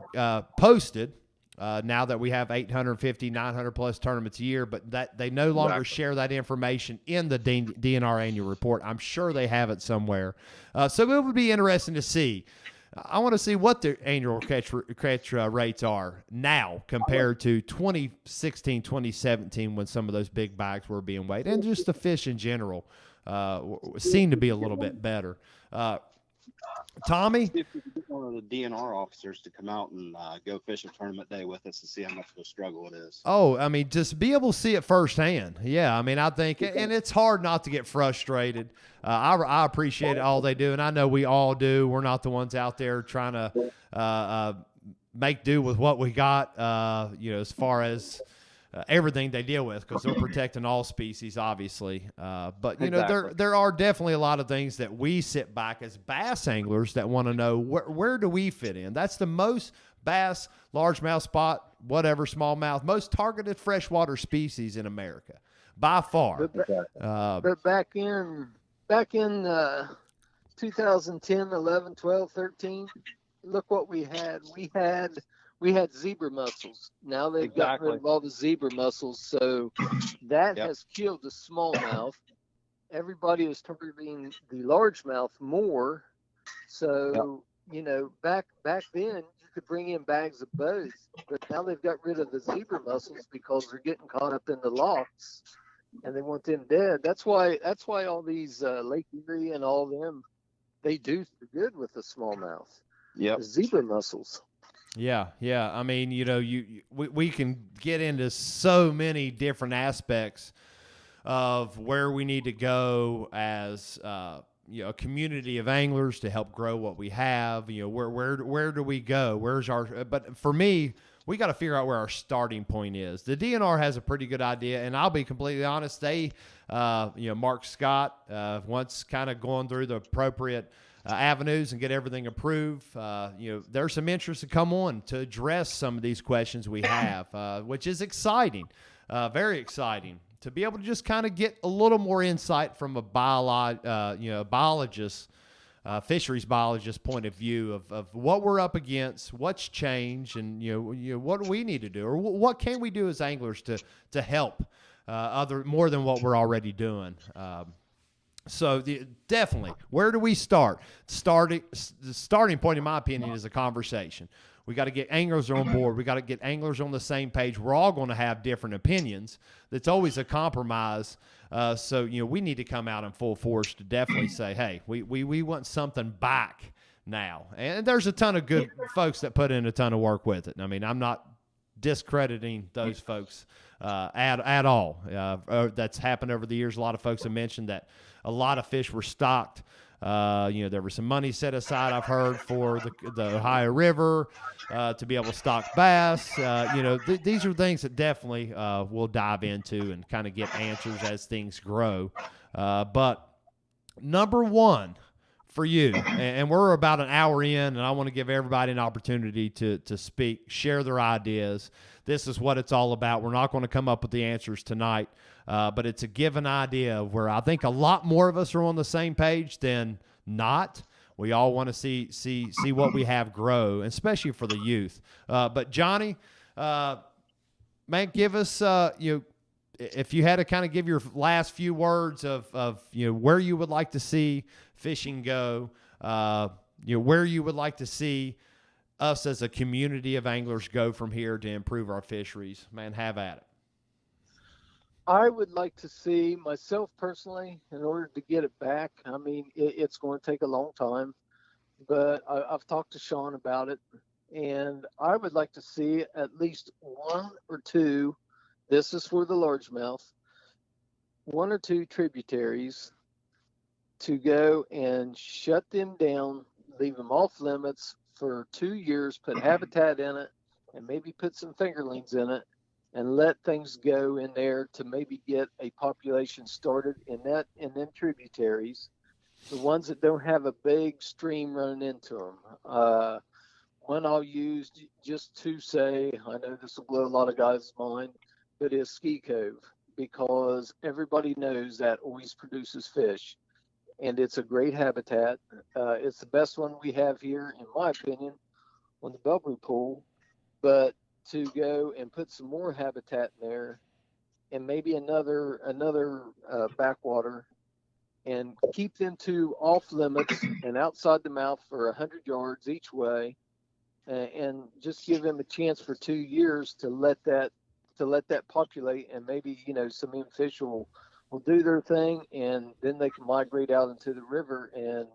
posted now that we have 850, 900 plus tournaments a year, but that they no longer share that information in the DNR annual report. I'm sure they have it somewhere. So it would be interesting to see. I want to see what the annual catch rates are now compared to 2016, 2017 when some of those big bags were being weighed. And just the fish in general seem to be a little bit better. Tommy? If we could get one of the DNR officers to come out and go fish a tournament day with us to see how much of a struggle it is. Oh, I mean, just be able to see it firsthand. Yeah, I mean, I think, and it's hard not to get frustrated. I appreciate all they do, and I know we all do. We're not the ones out there trying to make do with what we got, as far as everything they deal with, because they're protecting all species, obviously. But, there are definitely a lot of things that we sit back as bass anglers that want to know where do we fit in. That's the most bass, largemouth, spot, whatever, smallmouth, most targeted freshwater species in America by far. But back in 2010, 11, 12, 13, look what we had. We had zebra mussels. Now they've gotten rid of all the zebra mussels, so that has killed the smallmouth. everybody is targeting the largemouth more. So, back then you could bring in bags of both, but now they've got rid of the zebra mussels because they're getting caught up in the locks and they want them dead. That's why all these Lake Erie and all them, they do good with the smallmouth. Yep. The zebra mussels. Yeah. I mean, we can get into so many different aspects of where we need to go as a community of anglers to help grow what we have. Where do we go? Where's our? But for me, we got to figure out where our starting point is. The DNR has a pretty good idea, and I'll be completely honest. They, Mark Scott, once kind of going through the appropriate avenues and get everything approved. There's some interest to come on to address some of these questions we have, which is exciting, very exciting, to be able to just kind of get a little more insight from a biologist, fisheries biologist point of view of what we're up against, what's changed, and what do we need to do, or what can we do as anglers to help more than what we're already doing. So definitely, where do we start? The starting point, in my opinion, is a conversation. We got to get anglers on board. We got to get anglers on the same page. We're all going to have different opinions. That's always a compromise. So we need to come out in full force to definitely say, hey, we want something back now. And there's a ton of good folks that put in a ton of work with it. I mean, I'm not discrediting those folks at all. That's happened over the years. A lot of folks have mentioned that a lot of fish were stocked. There was some money set aside, I've heard, for the Ohio River to be able to stock bass. These are things that definitely we'll dive into and kind of get answers as things grow. But number one for you, and we're about an hour in, and I want to give everybody an opportunity to speak, share their ideas. This is what it's all about. We're not going to come up with the answers tonight, but it's a given idea where I think a lot more of us are on the same page than not. We all want to see what we have grow, especially for the youth. But Johnny, man, give us if you had to kind of give your last few words of where you would like to see fishing go, where you would like to see us as a community of anglers go from here to improve our fisheries, man, have at it. I would like to see myself personally, in order to get it back. I mean, it's going to take a long time, but I've talked to Sean about it, and I would like to see at least one or two, this is for the largemouth, one or two tributaries to go and shut them down, leave them off limits for 2 years, put habitat in it, and maybe put some fingerlings in it, and let things go in there to maybe get a population started in them tributaries, the ones that don't have a big stream running into them. One I'll use just to say, I know this will blow a lot of guys' mind, but is Ski Cove, because everybody knows that always produces fish, and it's a great habitat. It's the best one we have here, in my opinion, on the Bellevue Pool. But to go and put some more habitat in there, and maybe another backwater, and keep them to off limits and outside the mouth for 100 yards each way, and just give them a chance for 2 years to let that populate, and maybe some in fish will do their thing, and then they can migrate out into the river and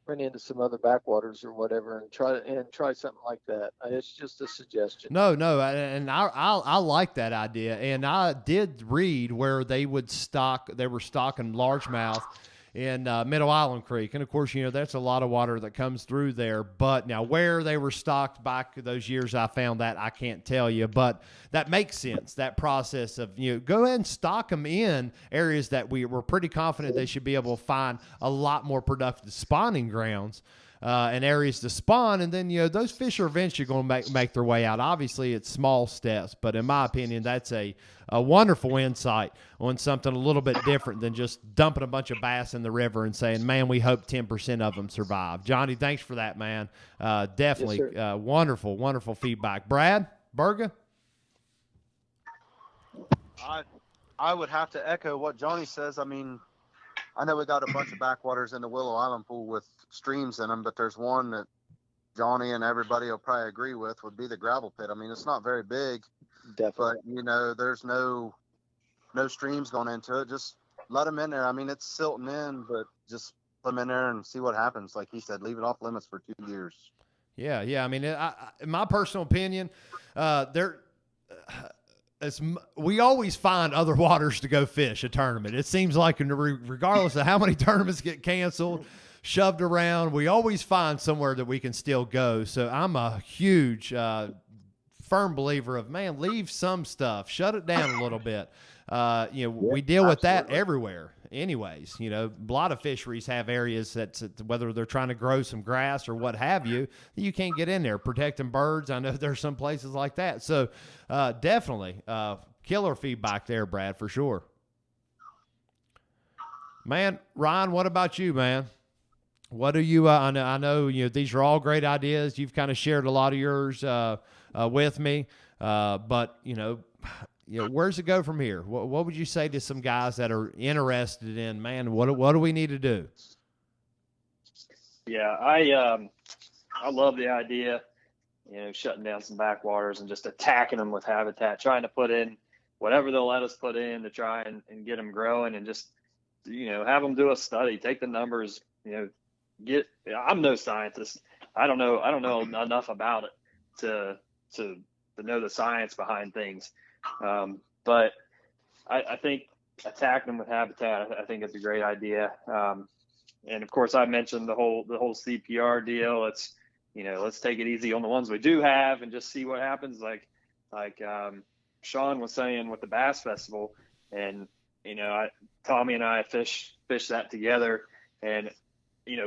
run into some other backwaters or whatever, and try something like that. It's just a suggestion. No, and I like that idea, and I did read where they were stocking largemouth in Middle Island Creek, and of course that's a lot of water that comes through there. But now where they were stocked back those years, I found that I can't tell you, but that makes sense. That process of go ahead and stock them in areas that we're pretty confident they should be able to find a lot more productive spawning grounds. And areas to spawn, and then those fish are eventually going to make their way out. Obviously, it's small steps, but in my opinion, that's a wonderful insight on something a little bit different than just dumping a bunch of bass in the river and saying, "Man, we hope 10% of them survive." Johnny, thanks for that, man. Definitely, yes, wonderful feedback. Brad Berga. I would have to echo what Johnny says. I mean, I know we got a bunch of backwaters in the Willow Island pool with streams in them, but there's one that Johnny and everybody will probably agree with would be the gravel pit. I mean, it's not very big, Definitely. but there's no streams going into it. Just let them in there. I mean, it's silting in, but just put them in there and see what happens. Like he said, leave it off limits for 2 years. Yeah. I mean, in my personal opinion, we always find other waters to go fish a tournament. It seems like regardless of how many tournaments get canceled, shoved around, we always find somewhere that we can still go. So I'm a huge firm believer of, man, leave some stuff, shut it down a little bit. We deal with that everywhere anyways. A lot of fisheries have areas that, whether they're trying to grow some grass or what have you, you can't get in there. Protecting birds, I know there's some places like that. So definitely killer feedback there, Brad, for sure. Man, Ryan, what about you, man? What do you, I know, these are all great ideas. You've kind of shared a lot of yours with me, but, where's it go from here? What would you say to some guys that are interested in, man, what do we need to do? Yeah, I love the idea, shutting down some backwaters and just attacking them with habitat, trying to put in whatever they'll let us put in to try and get them growing, and just, have them do a study, take the numbers, I'm no scientist. I don't know enough about it to know the science behind things. But I think attacking them with habitat, I think it's a great idea. And of course I mentioned the whole CPR deal. Let's take it easy on the ones we do have and just see what happens. Like Sean was saying with the Bass Festival, and, Tommy and I fished that together, and,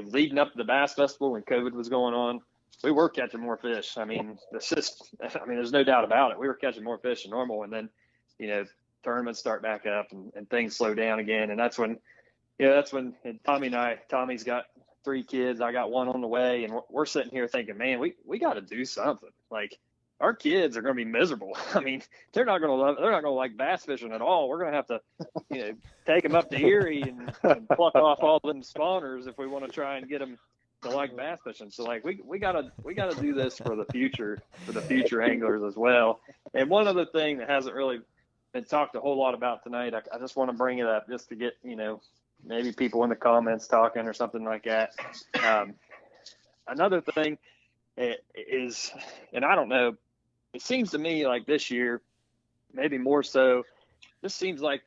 leading up to the Bass Festival when COVID was going on, we were catching more fish. I mean, there's no doubt about it. We were catching more fish than normal. And then, tournaments start back up and things slow down again. And that's when Tommy's got 3 kids. I got 1 on the way. And we're sitting here thinking, man, we got to do something. Like, our kids are going to be miserable. I mean, they're not going to like bass fishing at all. We're going to have to, take them up to Erie and pluck off all them spawners if we want to try and get them to like bass fishing. So like we gotta do this for the future anglers as well. And one other thing that hasn't really been talked a whole lot about tonight, I just want to bring it up just to get maybe people in the comments talking or something like that. Another thing is, and I don't know, it seems to me like this year, maybe more so, this seems like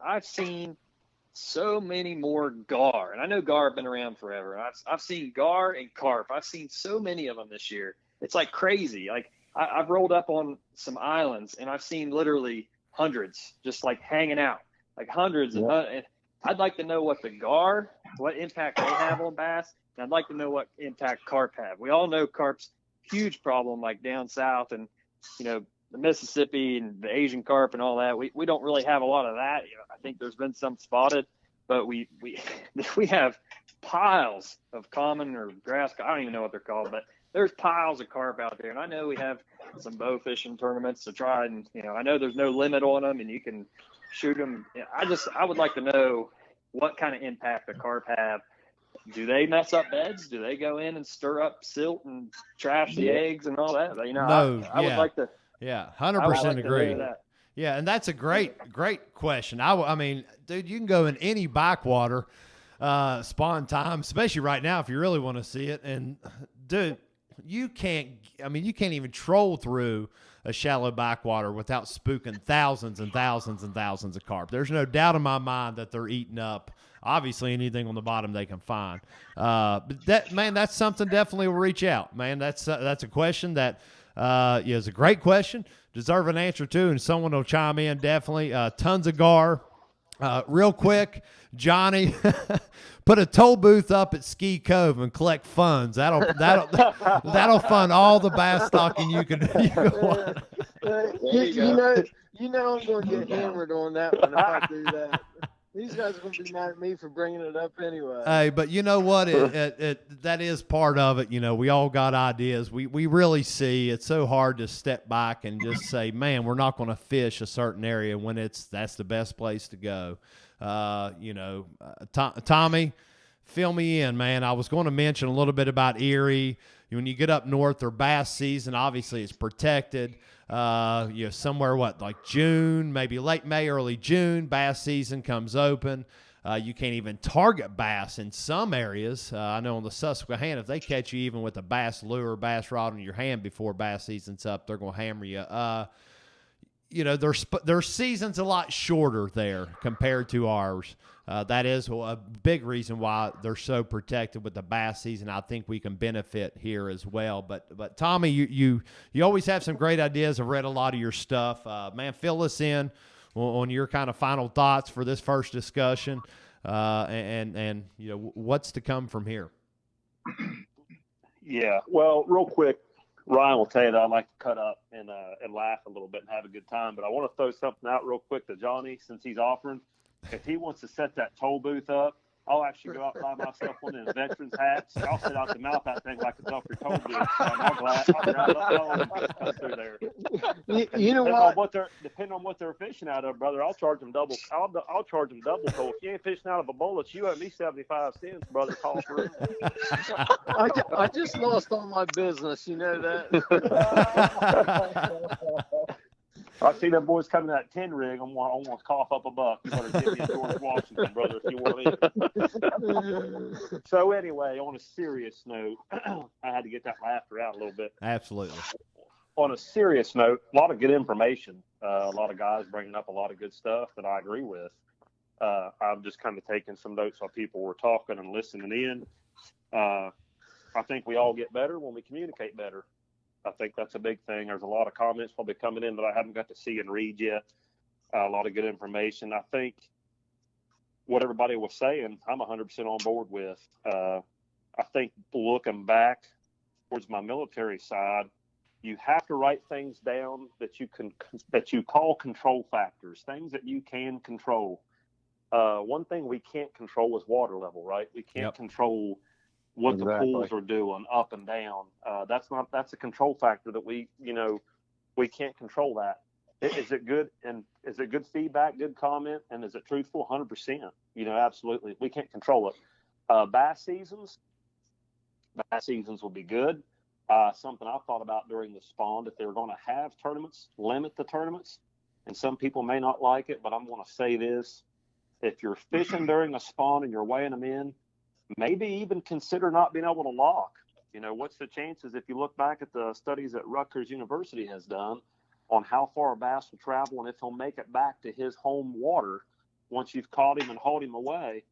I've seen so many more gar, and I know gar have been around forever. I've seen gar and carp. I've seen so many of them this year. It's like crazy. Like I've rolled up on some islands and I've seen literally hundreds just like hanging out, like hundreds. Yeah. And I'd like to know what impact they have on bass, and I'd like to know what impact carp have. We all know carp's huge problem, like down south and the Mississippi and the Asian carp and all that. We don't really have a lot of that. I think there's been some spotted, but we have piles of common or grass. I don't even know what they're called, but there's piles of carp out there. And I know we have some bow fishing tournaments to try, and I know there's no limit on them and you can shoot them. I would like to know what kind of impact the carp have. Do they mess up beds? Do they go in and stir up silt and trash the eggs and all that? I would like to. Yeah, 100% agree. Yeah, and that's a great question. I mean, dude, you can go in any backwater spawn time, especially right now if you really want to see it. And, dude, you can't even troll through a shallow backwater without spooking thousands and thousands and thousands of carp. There's no doubt in my mind that they're eating up, obviously, anything on the bottom they can find. But that's something definitely will reach out, man. That's a question that it's a great question, deserve an answer too, and someone will chime in definitely. Tons of gar. Real quick, Johnny, put a toll booth up at Ski Cove and collect funds. That'll fund all the bass stocking you can want. I'm going to get hammered on that one if I do that. These guys are going to be mad at me for bringing it up anyway. Hey, but you know what? That is part of it. We all got ideas. We really see it's so hard to step back and just say, man, we're not going to fish a certain area when that's the best place to go. Tommy, fill me in, man. I was going to mention a little bit about Erie. When you get up north, their bass season obviously is protected. Somewhere like June, maybe late May, early June, bass season comes open. You can't even target bass in some areas. I know on the Susquehanna, if they catch you even with a bass lure, bass rod in your hand before bass season's up, they're going to hammer you. Their season's a lot shorter there compared to ours. That is a big reason why they're so protected with the bass season. I think we can benefit here as well. But Tommy, you always have some great ideas. I've read a lot of your stuff. Man, fill us in on your kind of final thoughts for this first discussion, and what's to come from here. Yeah, well, real quick, Ryan will tell you that I like to cut up and laugh a little bit and have a good time. But I want to throw something out real quick to Johnny, since he's offering. If he wants to set that toll booth up, I'll actually go out and buy myself one of his veterans hats. I'll sit out the mouth that thing like it's off your toll booth. I'll grab up and come through there. You know what? Depending on what they're fishing out of, brother, I'll charge them double. I'll charge them double toll. If you ain't fishing out of a bullet, you owe me 75 cents, brother. Call for it. I just lost all my business. You know that. I see them boys coming to that 10 rig. I'm going to cough up a buck. You better give me a George Washington, brother, if you want it. So anyway, on a serious note, I had to get that laughter out a little bit. Absolutely. On a serious note, a lot of good information. A lot of guys bringing up a lot of good stuff that I agree with. I'm just kind of taking some notes while people were talking and listening in. I think we all get better when we communicate better. I think that's a big thing. There's a lot of comments probably coming in that I haven't got to see and read yet. A lot of good information. I think what everybody was saying, I'm 100% on board with. I think looking back towards my military side, you have to write things down that you call control factors, things that you can control. One thing we can't control is water level, right? We can't control what the pools are doing up and down. That's a control factor that we can't control that. Is it good? And is it good feedback, good comment? And is it truthful? 100%. Absolutely. We can't control it. Bass seasons will be good. Something I thought about during the spawn, if they were going to have tournaments, limit the tournaments. And some people may not like it, but I'm going to say this. If you're fishing during a spawn and you're weighing them in, maybe even consider not being able to lock. What's the chances, if you look back at the studies that Rutgers University has done on how far a bass will travel and if he'll make it back to his home water once you've caught him and hauled him away,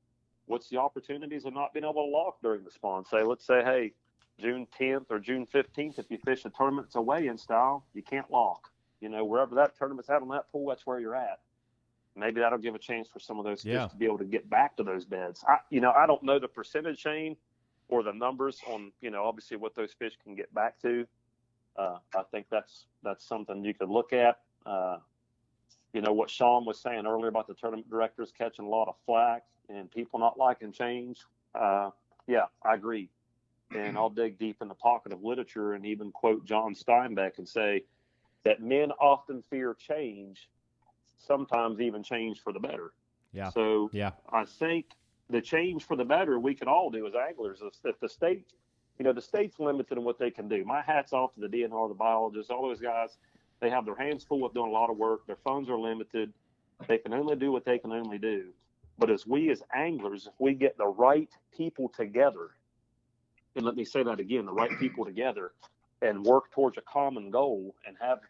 what's the opportunities of not being able to lock during the spawn? Let's say, hey, June 10th or June 15th, if you fish a tournament, it's a weigh-in style, you can't lock. Wherever that tournament's at on that pool, that's where you're at. Maybe that'll give a chance for some of those fish to be able to get back to those beds. I don't know the percentage, Shane, or the numbers on, obviously what those fish can get back to. I think that's something you could look at. What Sean was saying earlier about the tournament directors catching a lot of flack and people not liking change. Yeah, I agree. And I'll dig deep in the pocket of literature and even quote John Steinbeck and say that men often fear change, sometimes even change for the better. Yeah. So I think the change for the better we can all do as anglers. If the state, the state's limited in what they can do. My hat's off to the DNR, the biologists, all those guys. They have their hands full with doing a lot of work. Their funds are limited. They can only do what they can only do. But as anglers, if we get the right people together, and let me say that again, the right people together, and work towards a common goal and have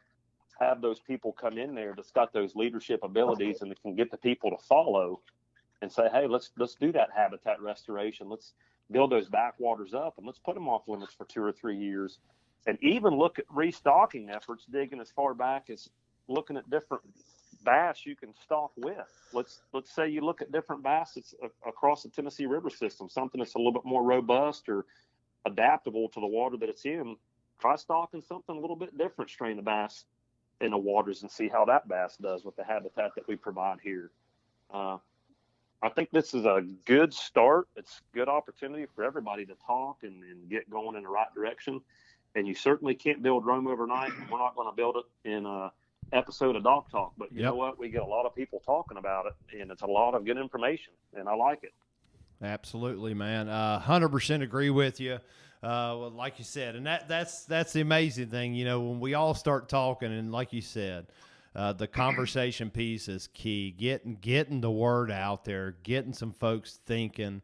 those people come in there that's got those leadership abilities and that can get the people to follow and say, hey, let's do that habitat restoration. Let's build those backwaters up and let's put them off limits for 2 or 3 years. And even look at restocking efforts, digging as far back as looking at different bass you can stock with. Let's say you look at different bass that's across the Tennessee River system, something that's a little bit more robust or adaptable to the water that it's in. Try stocking something a little bit different strain of bass in the waters and see how that bass does with the habitat that we provide here. I think this is a good start. It's a good opportunity for everybody to talk and get going in the right direction. And you certainly can't build Rome overnight. And we're not going to build it in episode of Doc Talk, but you Yep. know what? We get a lot of people talking about it, and it's a lot of good information, and I like it. Absolutely, man. 100% agree with you. Well, like you said, and that's the amazing thing, you know, when we all start talking, and like you said, the conversation piece is key. Getting the word out there, getting some folks thinking,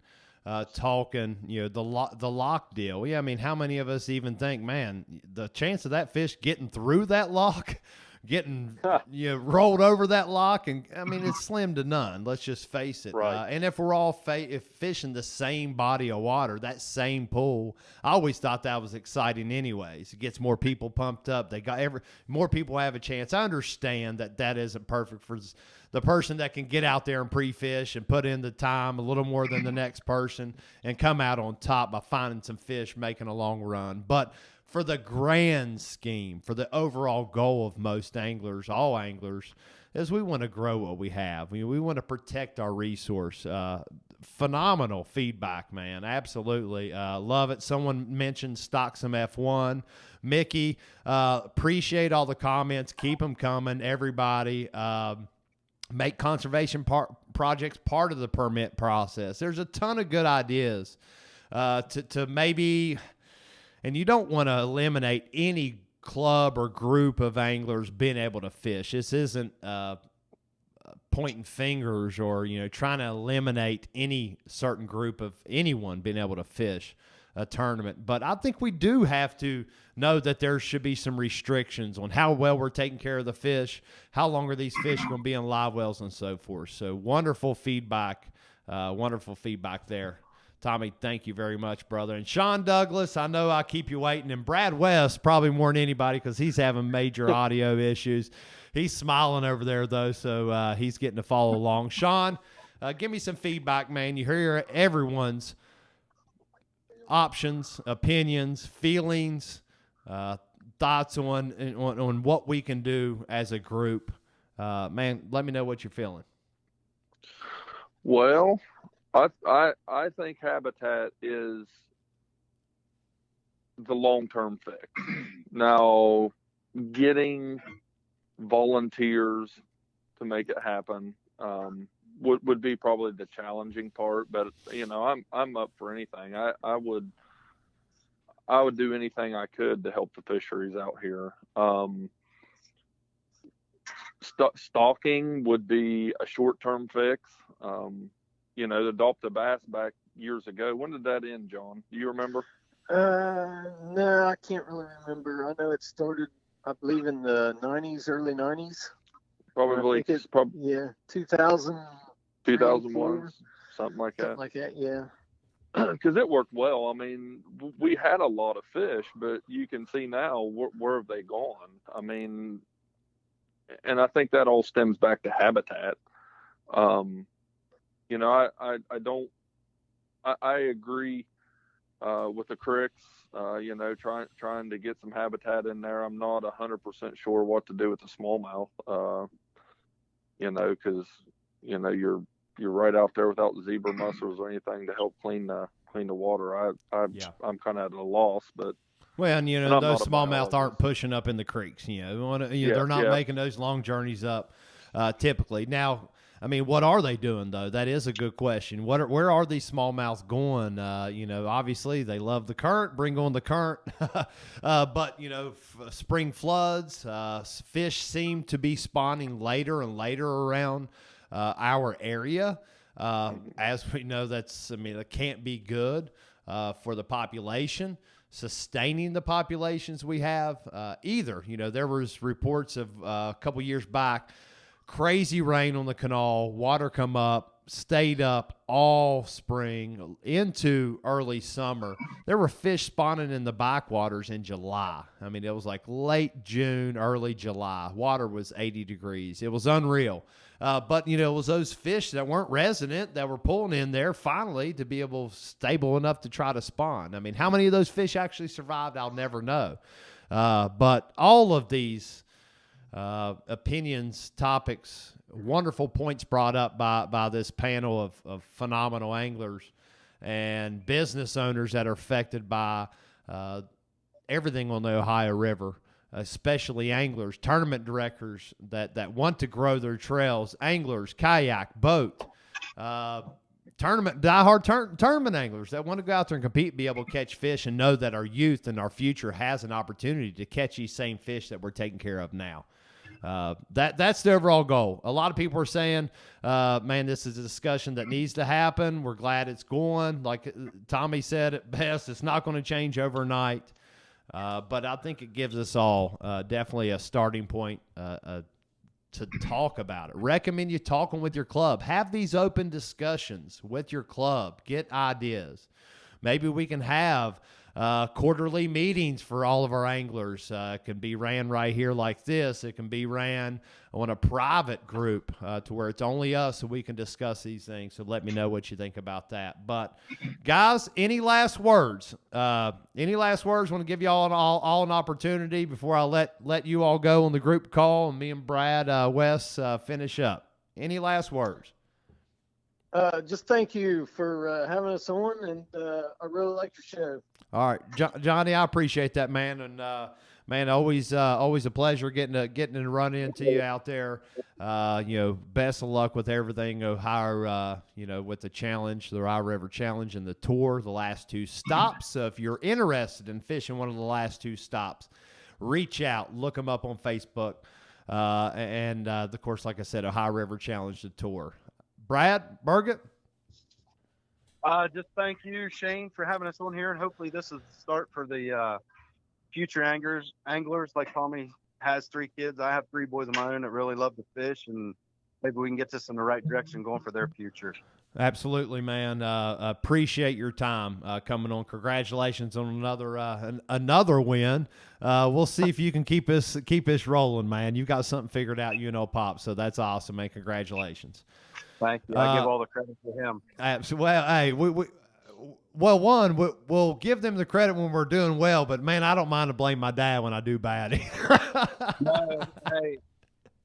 talking. You know, the lock deal. Yeah, I mean, how many of us even think, man, the chance of that fish getting through that lock, getting rolled over that lock, and I mean, it's slim to none. Let's just face it. Right. And if we're all if fishing the same body of water, that same pool, I always thought that was exciting. Anyways, it gets more people pumped up. More people have a chance. I understand that isn't perfect for the person that can get out there and pre-fish and put in the time a little more than the next person and come out on top by finding some fish, making a long run, but for the grand scheme, for the overall goal of most anglers, all anglers, is we want to grow what we have. We want to protect our resource. Phenomenal feedback, man. Absolutely. Love it. Someone mentioned 𝙁F1. Mickey, appreciate all the comments. Keep them coming, everybody. Make conservation projects part of the permit process. There's a ton of good ideas to maybe... And you don't want to eliminate any club or group of anglers being able to fish. This isn't pointing fingers or, trying to eliminate any certain group of anyone being able to fish a tournament. But I think we do have to know that there should be some restrictions on how well we're taking care of the fish, how long are these fish going to be in live wells and so forth. So wonderful feedback there. Tommy, thank you very much, brother. And Sean Douglas, I know I keep you waiting. And Brad West, probably more than anybody because he's having major audio issues. He's smiling over there, though, so he's getting to follow along. Sean, give me some feedback, man. You hear everyone's options, opinions, feelings, thoughts on what we can do as a group. Man, let me know what you're feeling. Well, I think habitat is the long-term fix. Now, getting volunteers to make it happen would be probably the challenging part. But I'm up for anything. I would do anything I could to help the fisheries out here. Stalking would be a short-term fix. The 𝙃𝙀 bass back years ago. When did that end, John? Do you remember? No, I can't really remember. I know it started, I believe, in the 90s, early 90s. Probably, 2000. 2001, something like that. Something like that, yeah. Because it worked well. I mean, we had a lot of fish, but you can see now where have they gone? I mean, and I think that all stems back to habitat. I agree with the cricks, trying to get some habitat in there. I'm not 100% sure what to do with the smallmouth, because, you're right out there without zebra mussels or anything to help clean the water. I'm kind of at a loss, but. Well, and those smallmouth aren't pushing up in the creeks. They're not making those long journeys up typically. Now, I mean, what are they doing though? That is a good question. Where are these smallmouths going? Obviously they love the current, bring on the current, but spring floods, fish seem to be spawning later and later around our area. As we know, that can't be good for the population. Sustaining the populations we have either. There was reports of a couple years back, crazy rain on the canal, water come up, stayed up all spring into early summer. There were fish spawning in the backwaters in July. I mean, it was like late June, early July. Water was 80 degrees. It was unreal. But, it was those fish that weren't resident that were pulling in there finally to be stable enough to try to spawn. I mean, how many of those fish actually survived, I'll never know. But all of these opinions, topics, wonderful points brought up by this panel of phenomenal anglers and business owners that are affected by everything on the Ohio River. especially anglers, tournament directors that want to grow their trails, anglers, kayak, boat, tournament anglers that want to go out there and compete, be able to catch fish, and know that our youth and our future has an opportunity to catch these same fish that we're taking care of now. That's the overall goal. A lot of people are saying, man, this is a discussion that needs to happen. We're glad it's going. Like Tommy said it best, it's not going to change overnight. But I think it gives us all definitely a starting point to talk about it. Recommend you talking with your club. Have these open discussions with your club. Get ideas. Maybe we can have quarterly meetings for all of our anglers. It can be ran right here like this. It can be ran on a private group to where it's only us, so we can discuss these things. So let me know what you think about that. But guys, any last words? Any last words? Want to give you all an opportunity before I let you all go on the group call and me and Brad Wes finish up. Any last words? Just thank you for having us on, and I really like your show. All right, Johnny, I appreciate that, man, and man, always a pleasure getting to run into you out there. Best of luck with everything Ohio, with the challenge, the Ohio River Challenge, and the tour, the last 2 stops. So if you're interested in fishing one of the last 2 stops, reach out, look them up on Facebook, and of course, like I said, Ohio River Challenge, the tour. Brad Burgett. Just thank you, Shane, for having us on here, and hopefully this is the start for the future anglers. Like Tommy has 3 kids. I have 3 boys of my own that really love to fish, and maybe we can get this in the right direction going for their future. Absolutely, man. Appreciate your time coming on. Congratulations on another win. We'll see if you can keep us rolling, man. You got something figured out, you know, Pop. So that's awesome, man. Congratulations. Thank you. I give all the credit to him. Well, hey, we'll give them the credit when we're doing well, but man, I don't mind to blame my dad when I do bad either. No, hey,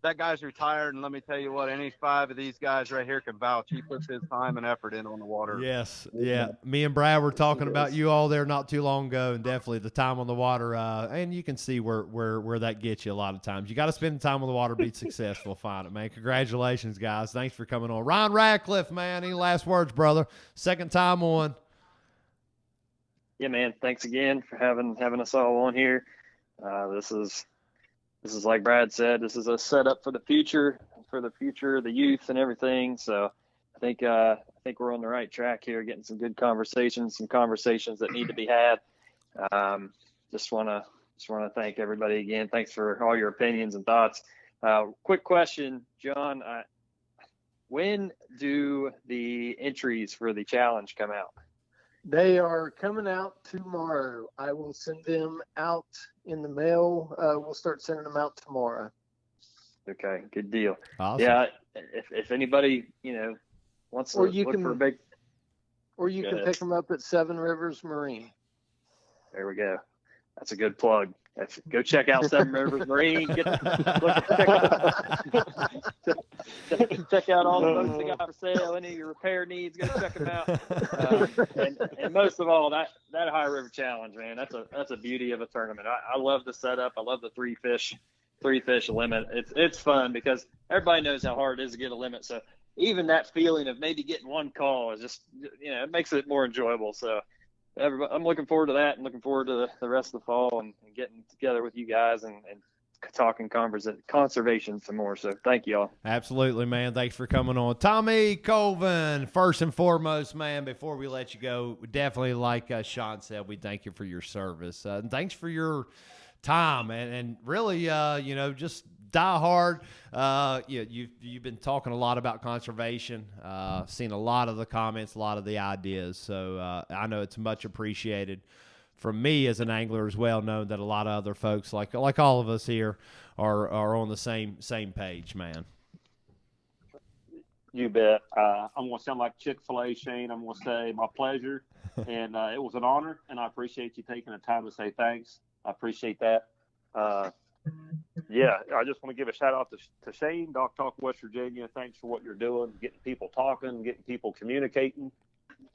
that guy's retired, and let me tell you what, any 5 of these guys right here can vouch. He puts his time and effort in on the water. Yes, yeah. Me and Brad were talking about you all there not too long ago, and definitely the time on the water. And you can see where that gets you a lot of times. You got to spend time on the water to be successful. Find it, man. Congratulations, guys. Thanks for coming on. Ryan Radcliffe, man. Any last words, brother? Second time on. Yeah, man. Thanks again for having us all on here. This is like Brad said, this is a setup for the future, the youth and everything. So I think we're on the right track here, getting some good conversations, that need to be had. Just want to thank everybody again. Thanks for all your opinions and thoughts. Quick question, John. When do the entries for the challenge come out? They are coming out tomorrow. I will send them out in the mail. We'll start sending them out tomorrow. Okay, good deal. Awesome. Yeah, if anybody wants to look for a big, or you can pick them up at 7 Rivers Marine. There we go. That's a good plug. Go check out 7 Rivers Marine. Check out all the boats they got for sale. Any of your repair needs, go check them out. And most of all, that Ohio River Challenge, man, that's a beauty of a tournament. I love the setup. I love the 3 fish limit. It's fun because everybody knows how hard it is to get a limit. So even that feeling of maybe getting 1 call is just, it makes it more enjoyable. So I'm looking forward to that, and looking forward to the rest of the fall and getting together with you guys and talking conservation some more. So thank you all. Absolutely, man. Thanks for coming on. Tommy Colvin, first and foremost, man, before we let you go, definitely, like Sean said, we thank you for your service. And thanks for your time and really, just die hard. You've been talking a lot about conservation, seen a lot of the comments, a lot of the ideas. So I know it's much appreciated from me as an angler as well, knowing that a lot of other folks like all of us here are on the same page, man. You bet. I'm going to sound like Chick-fil-A, Shane. I'm going to say my pleasure, and it was an honor, and I appreciate you taking the time to say thanks. I appreciate that. Yeah, I just want to give a shout out to Shane, Doc Talk, West Virginia. Thanks for what you're doing, getting people talking, getting people communicating.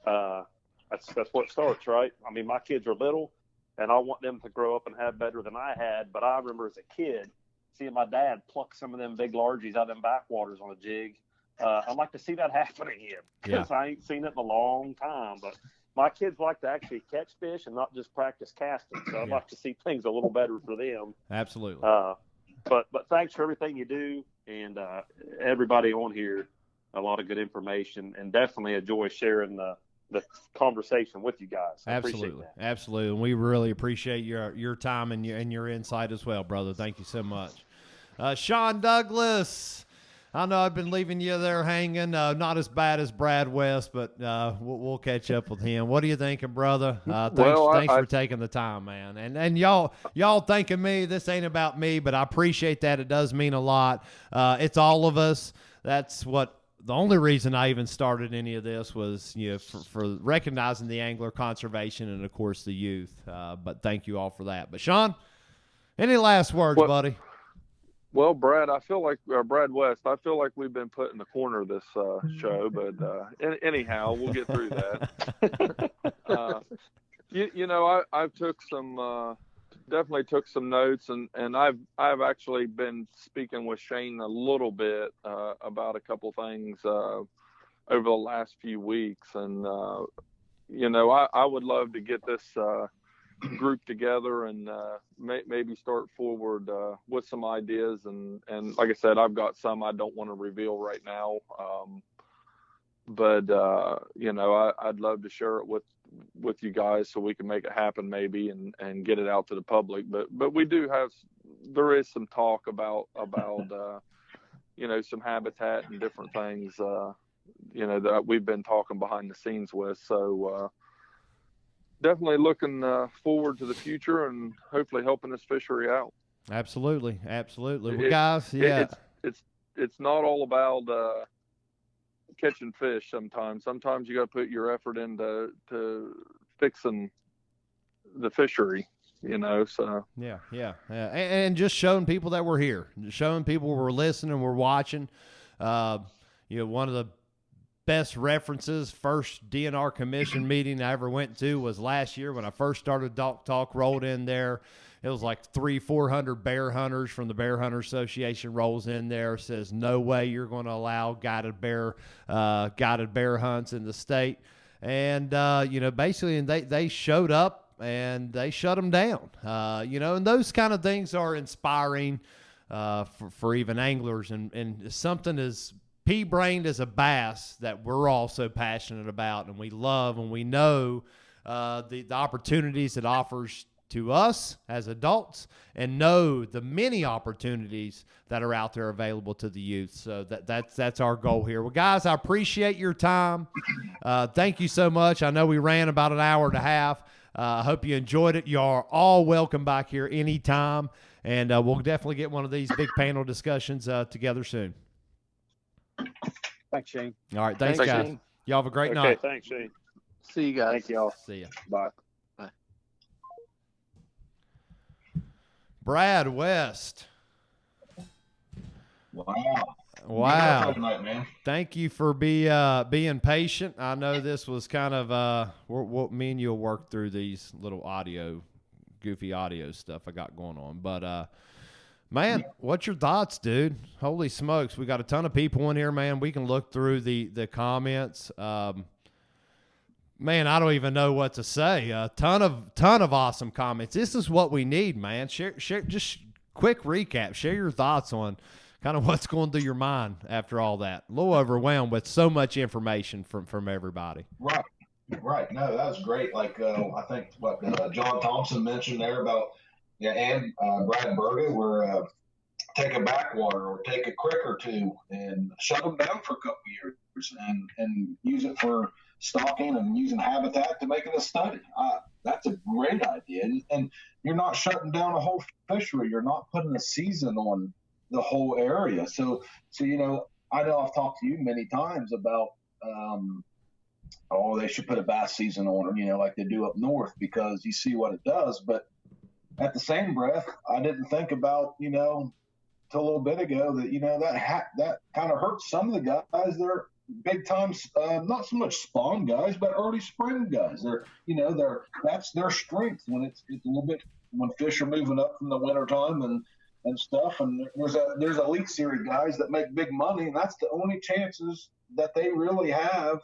That's what starts, right? I mean, my kids are little, and I want them to grow up and have better than I had. But I remember as a kid seeing my dad pluck some of them big largies out of them backwaters on a jig. I'd like to see that happen again, because I ain't seen it in a long time. But my kids like to actually catch fish and not just practice casting. So I'd like to see things a little better for them. Absolutely. But thanks for everything you do, and everybody on here, a lot of good information, and definitely enjoy sharing the conversation with you guys. I appreciate that. Absolutely. And we really appreciate your time and your insight as well, brother. Thank you so much. Sean Douglas, I know I've been leaving you there hanging. Not as bad as Brad West, but we'll catch up with him. What are you thinking, brother? Thanks for taking the time, man. And y'all thanking me. This ain't about me, but I appreciate that. It does mean a lot. It's all of us. That's what. The only reason I even started any of this was, for recognizing the angler conservation and, of course, the youth. But thank you all for that. But, Sean, any last words, buddy? Well, Brad, I feel like Brad West, I feel like we've been put in the corner of this show. But anyhow, we'll get through that. I took some definitely took some notes, and I've actually been speaking with Shane a little bit about a couple things over the last few weeks, and I would love to get this group together and maybe start forward with some ideas, and like I said, I've got some I don't want to reveal right now, but I'd love to share it with you guys so we can make it happen maybe and get it out to the public. But there is some talk about some habitat and different things that we've been talking behind the scenes with. So definitely looking forward to the future and hopefully helping this fishery out. Absolutely. Well, guys, it's not all about catching fish. Sometimes you got to put your effort into fixing the fishery, so and just showing people that we're here, showing people we're listening, we're watching. One of the best references, first DNR commission meeting I ever went to was last year when I first started Dock Talk. Rolled in there, it was like 300-400 bear hunters from the Bear Hunter Association rolls in there, says no way you're going to allow guided bear hunts in the state. And basically, and they showed up and they shut them down. And those kind of things are inspiring for even anglers, and something as pea-brained as a bass that we're all so passionate about, and we love, and we know the opportunities it offers to us as adults, and know the many opportunities that are out there available to the youth. So that's our goal here. Well, guys, I appreciate your time. Thank you so much. I know we ran about an hour and a half. I hope you enjoyed it. You are all welcome back here anytime, and we'll definitely get one of these big panel discussions together soon. Thanks, Shane. All right, thanks guys. Shane. Y'all have a great night. Okay, thanks, Shane. See you guys. Thank y'all. See ya. Bye. Brad West. Wow. Tonight, man. Thank you for being patient. I know this was kind of me and you will work through these little goofy audio stuff I got going on. But man, what's your thoughts, dude? Holy smokes, we got a ton of people in here, man. We can look through the comments. Man, I don't even know what to say. A ton of awesome comments. This is what we need, man. Share. Just quick recap. Share your thoughts on kind of what's going through your mind after all that. A little overwhelmed with so much information from everybody. Right. No, that was great. Like I think what John Thompson mentioned there about and Brad Berge were take a backwater or take a crick or two and shut them down for a couple of years and use it for stocking and using habitat to make it a study. That's a great idea. And you're not shutting down a whole fishery. You're not putting a season on the whole area. So I know I've talked to you many times about, they should put a bass season on them, like they do up north, because you see what it does. But at the same breath, I didn't think about, till a little bit ago that, that kind of hurts some of the guys that are big time, not so much spawn guys, but early spring guys. That's their strength when it's a little bit when fish are moving up from the winter time and stuff. And there's elite series guys that make big money, and that's the only chances that they really have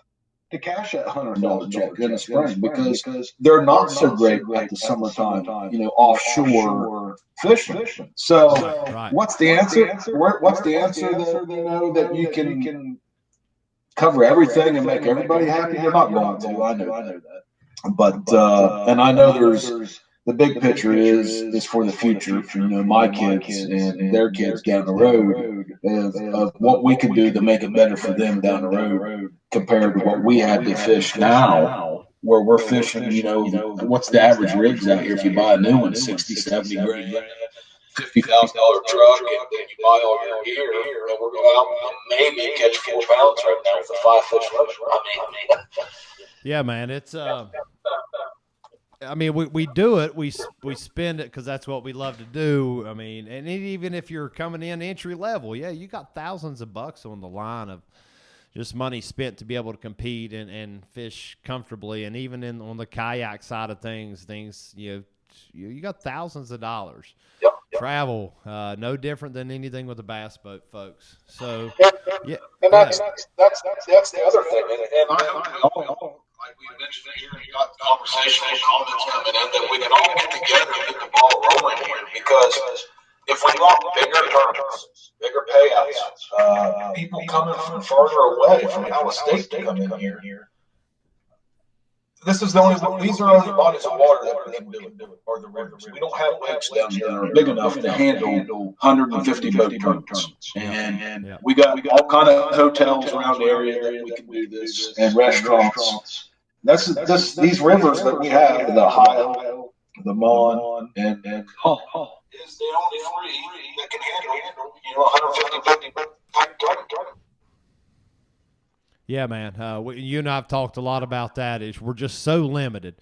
to cash that $100 check in the spring because they're not so great at the summertime, offshore fishing. So what's the answer? What's the answer that, that you can cover everything and make everybody happy? They're not going to. I know that. But and I know there's the big picture is for the future for my kids and their kids down the road of what we can do to make it better for them down the road compared to what we had to fish now, where we're fishing. What's the average rigs out here? If you buy a new one, 60, 70 grand. $50,000 truck, and then you buy all your gear, and we're going out and maybe catch 4 pounds right now with a 5-fish limit. I mean, yeah, man, it's I mean, we do it. We spend it because that's what we love to do. I mean, and even if you're coming in entry level, yeah, you got thousands of bucks on the line of just money spent to be able to compete and fish comfortably. And even on the kayak side of things, you got thousands of dollars. Yep. Travel, no different than anything with a bass boat, folks. So, yeah, and that's the other thing. And I like we mentioned here, you got conversational comments coming in that we can all get together and get the ball rolling here because if we want bigger tournaments, bigger payouts, people coming from farther away from out of state to come in here. These are the only bodies of water that we can do it, are the rivers. We don't have lakes down here that are big enough to handle 150 boat tournaments. And we got all kind of hotels around the area that we can do this, and restaurants. These rivers that we have, the Ohio, the Mon, and is the only three that can handle 150 boat tournament. Yeah, man. You and I have talked a lot about that. We're just so limited.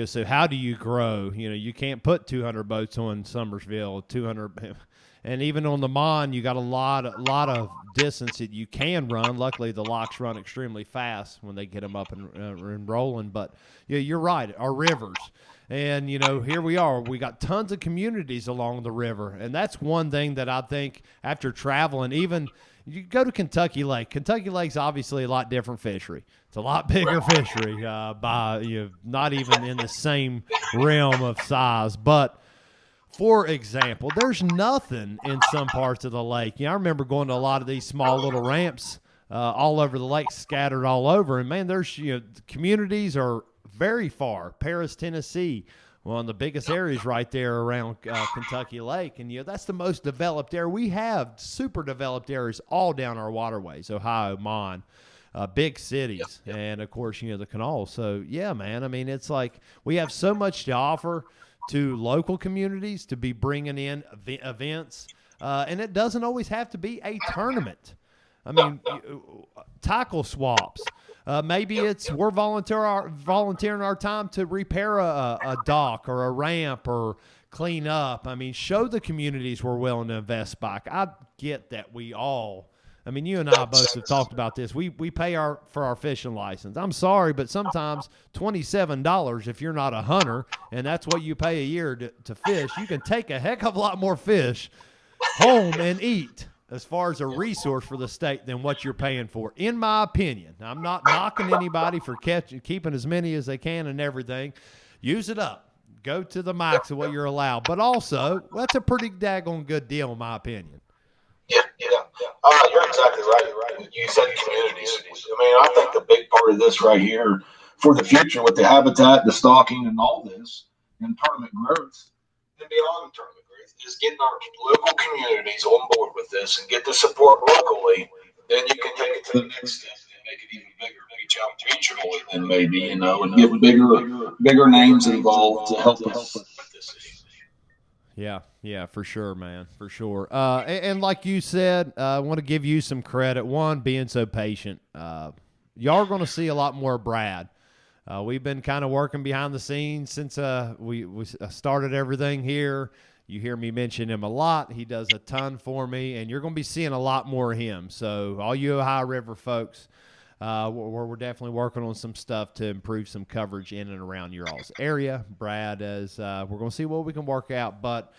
So how do you grow? You can't put 200 boats on Summersville, 200, and even on the Mon, you got a lot of distance that you can run. Luckily, the locks run extremely fast when they get them up and rolling. But you're right. Our rivers. And, here we are. We got tons of communities along the river. And that's one thing that I think after traveling, even – you go to Kentucky Lake. Kentucky Lake's obviously a lot different fishery. It's a lot bigger fishery, by not even in the same realm of size. But for example, there's nothing in some parts of the lake. I remember going to a lot of these small little ramps all over the lake, scattered all over. And man, there's communities are very far. Paris, Tennessee. One of the biggest areas right there around Kentucky Lake. And, that's the most developed area. We have super developed areas all down our waterways, Ohio, Mon, big cities, and, of course, the canal. So, yeah, man, I mean, it's like we have so much to offer to local communities to be bringing in events. And it doesn't always have to be a tournament. I mean, tackle swaps. Maybe we're volunteering our time to repair a dock or a ramp or clean up. I mean, show the communities we're willing to invest back. I get that I mean, you and I both have talked about this. We pay for our fishing license. I'm sorry, but sometimes $27 if you're not a hunter, and that's what you pay a year to fish, you can take a heck of a lot more fish home and eat as far as a resource for the state than what you're paying for, in my opinion. I'm not knocking anybody for keeping as many as they can and everything. Use it up. Go to the max of what you're allowed. But also, that's a pretty daggone good deal, in my opinion. Yeah. You're exactly right. You said communities. I mean, I think the big part of this right here for the future with the habitat, the stocking, and all this, and tournament growth, and beyond tournament growth, is getting our local communities on board with this and get the support locally. Then you can take it to the next step and make it even bigger, reach out regionally, and maybe and get bigger names involved to help us with this issue. Yeah, for sure, man, for sure. And like you said, I want to give you some credit. One, being so patient. Y'all are going to see a lot more of Brad. We've been kind of working behind the scenes since we started everything here. You hear me mention him a lot. He does a ton for me, and you're going to be seeing a lot more of him. So all you Ohio River folks, we're definitely working on some stuff to improve some coverage in and around your all's area. Brad, as we're going to see what we can work out. But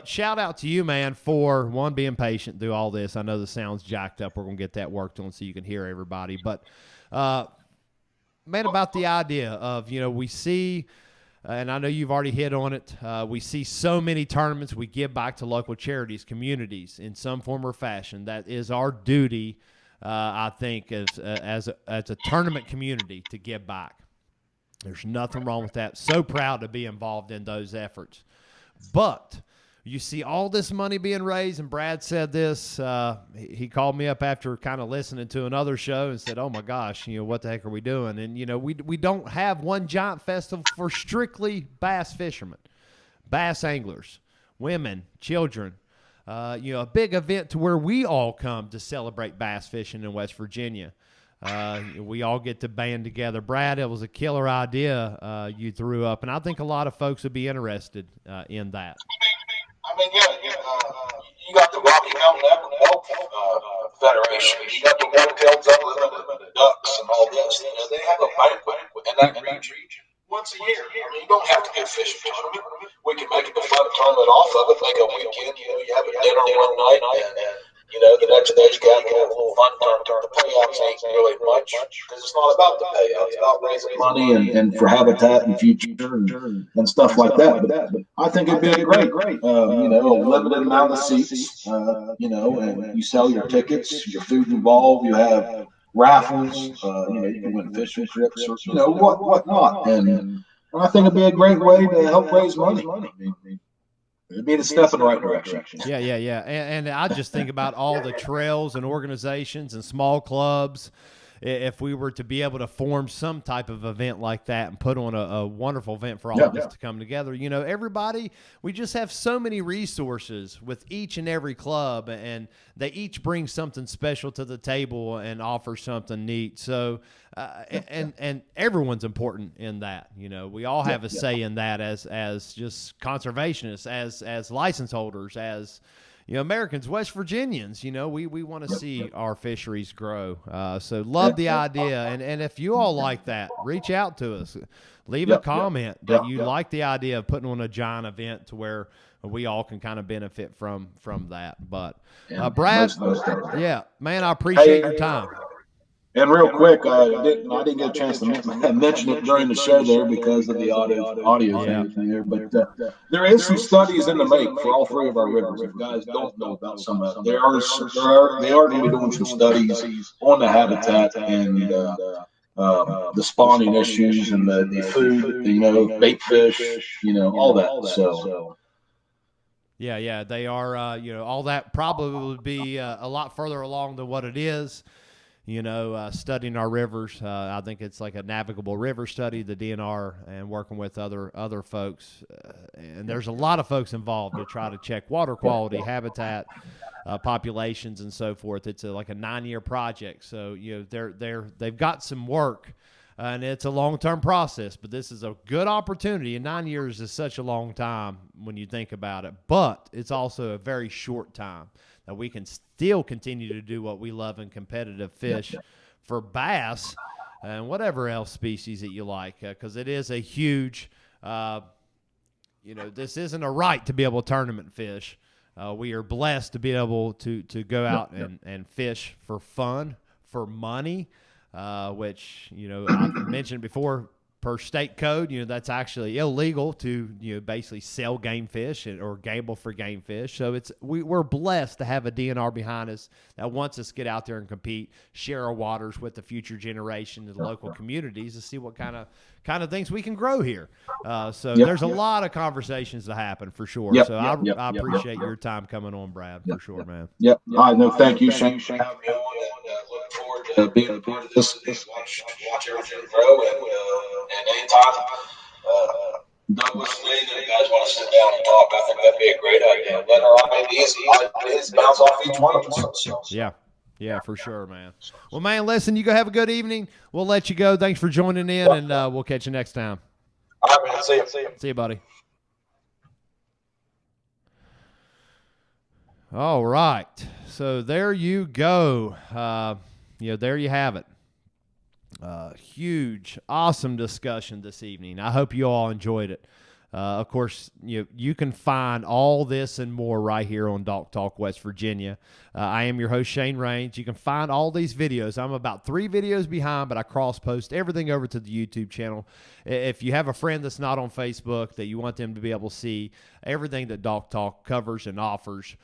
shout out to you, man, for one, being patient through all this. I know the sound's jacked up. We're going to get that worked on so you can hear everybody. But man, about the idea of, we see, and I know you've already hit on it, we see so many tournaments. We give back to local charities, communities in some form or fashion. That is our duty, I think, as a tournament community, to give back. There's nothing wrong with that. So proud to be involved in those efforts. But you see all this money being raised, and Brad said this. He called me up after kind of listening to another show and said, oh, my gosh, what the heck are we doing? And, we don't have one giant festival for strictly bass fishermen, bass anglers, women, children. A big event to where we all come to celebrate bass fishing in West Virginia. We all get to band together. Brad, it was a killer idea you threw up, and I think a lot of folks would be interested in that. You got the Rocky Mountain Elk Federation. You got the Whitetails Unlimited, ducks, and all this. They have a banquet in that region once a year. You don't have to do a fishing tournament. We can make it a fun tournament off of it, like a weekend. You have a dinner one night, and the next day you got a little fun tournament. The payouts ain't really much because it's not about the payouts. It's about raising money and for habitat and future and stuff like that. But I think it'd be a great, a limited amount of seats. And you sell your tickets, your food involved. You have raffles. You can win fishing trips or whatnot. And I think it'd be a great way to help raise money. It'd be a step in the right direction. Yeah. And I just think about all the trails and organizations and small clubs. If we were to be able to form some type of event like that and put on a wonderful event for all of us to come together, everybody, we just have so many resources with each and every club, and they each bring something special to the table and offer something neat. So, and everyone's important in that. We all have a say in that as just conservationists, as license holders, as Americans, West Virginians, we want to see our fisheries grow. So love the idea. And if you all like that, reach out to us. Leave a comment that you like the idea of putting on a giant event to where we all can kind of benefit from that. But Brad, man, I appreciate your time. And real quick, I didn't get a chance to mention it during the show there because of the audio thing there. But there is some studies in the make for all three of our rivers. If you guys don't know about some of them, they are going to be doing some studies on the habitat and the spawning issues and the food, bait fish, all that. So. Yeah, they are. All that probably would be a lot further along than what it is. Studying our rivers. I think it's like a navigable river study, the DNR, and working with other folks. And there's a lot of folks involved to try to check water quality, habitat, populations, and so forth. It's like a 9-year project. So, they've got some work, and it's a long-term process. But this is a good opportunity. And 9 years is such a long time when you think about it. But it's also a very short time that we can still continue to do what we love in competitive fish for bass and whatever else species that you like, because it is a huge, this isn't a right to be able to tournament fish. We are blessed to be able to go out and fish for fun, for money, which, I mentioned before, per state code, that's actually illegal to, basically sell game fish or gamble for game fish. So we're blessed to have a DNR behind us that wants us to get out there and compete, share our waters with the future generation and the local communities to see what kind of things we can grow here. There's a lot of conversations to happen for sure. I appreciate your time coming on, Brad, for sure, man. Yep. Thank you, Shane, for having me on, and look forward to being a part of this. Watch everything grow, and anytime Douglas and Lee, you guys want to sit down and talk, I think that'd be a great idea. Let our ideas bounce off each one of us. Yeah, for sure, man. Well, man, listen, you go have a good evening. We'll let you go. Thanks for joining in, and we'll catch you next time. All right, man. See you. See you, buddy. All right. So there you go. there you have it. Huge, awesome discussion this evening. I hope you all enjoyed it. Of course, you can find all this and more right here on Doc Talk West Virginia. I am your host, Shane Raines. You can find all these videos. I'm about 3 videos behind, but I cross-post everything over to the YouTube channel. If you have a friend that's not on Facebook that you want them to be able to see everything that Doc Talk covers and offers,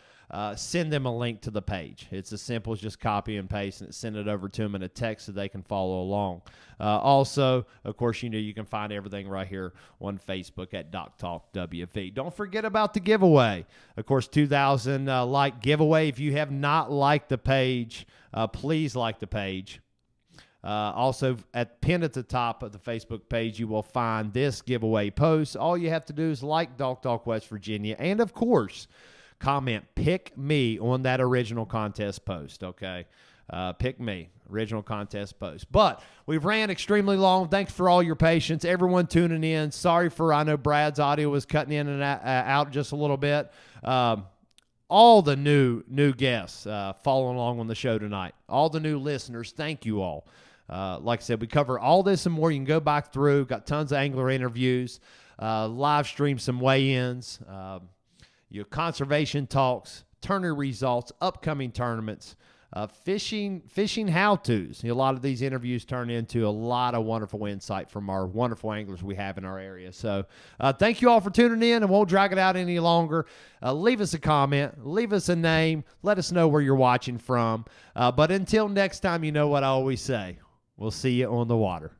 send them a link to the page. It's as simple as just copy and paste and send it over to them in a text so they can follow along. Also, of course, you can find everything right here on Facebook at Doc Talk WV. Don't forget about the giveaway. Of course, 2,000 like giveaway. If you have not liked the page, please like the page. Also, pinned at the top of the Facebook page, you will find this giveaway post. All you have to do is like Doc Talk West Virginia, and of course, comment "pick me" on that original contest post. Okay, pick me, original contest post. But we've ran extremely long. Thanks for all your patience, everyone tuning in. Sorry for, I know Brad's audio was cutting in and out just a little bit. All the new guests following along on the show tonight, all the new listeners, thank you all. Like I said, we cover all this and more. You can go back through. Got tons of angler interviews, live stream some weigh-ins, your conservation talks, tournament results, upcoming tournaments, fishing how-tos. A lot of these interviews turn into a lot of wonderful insight from our wonderful anglers we have in our area. So thank you all for tuning in, and won't drag it out any longer. Leave us a comment. Leave us a name. Let us know where you're watching from. But until next time, you know what I always say. We'll see you on the water.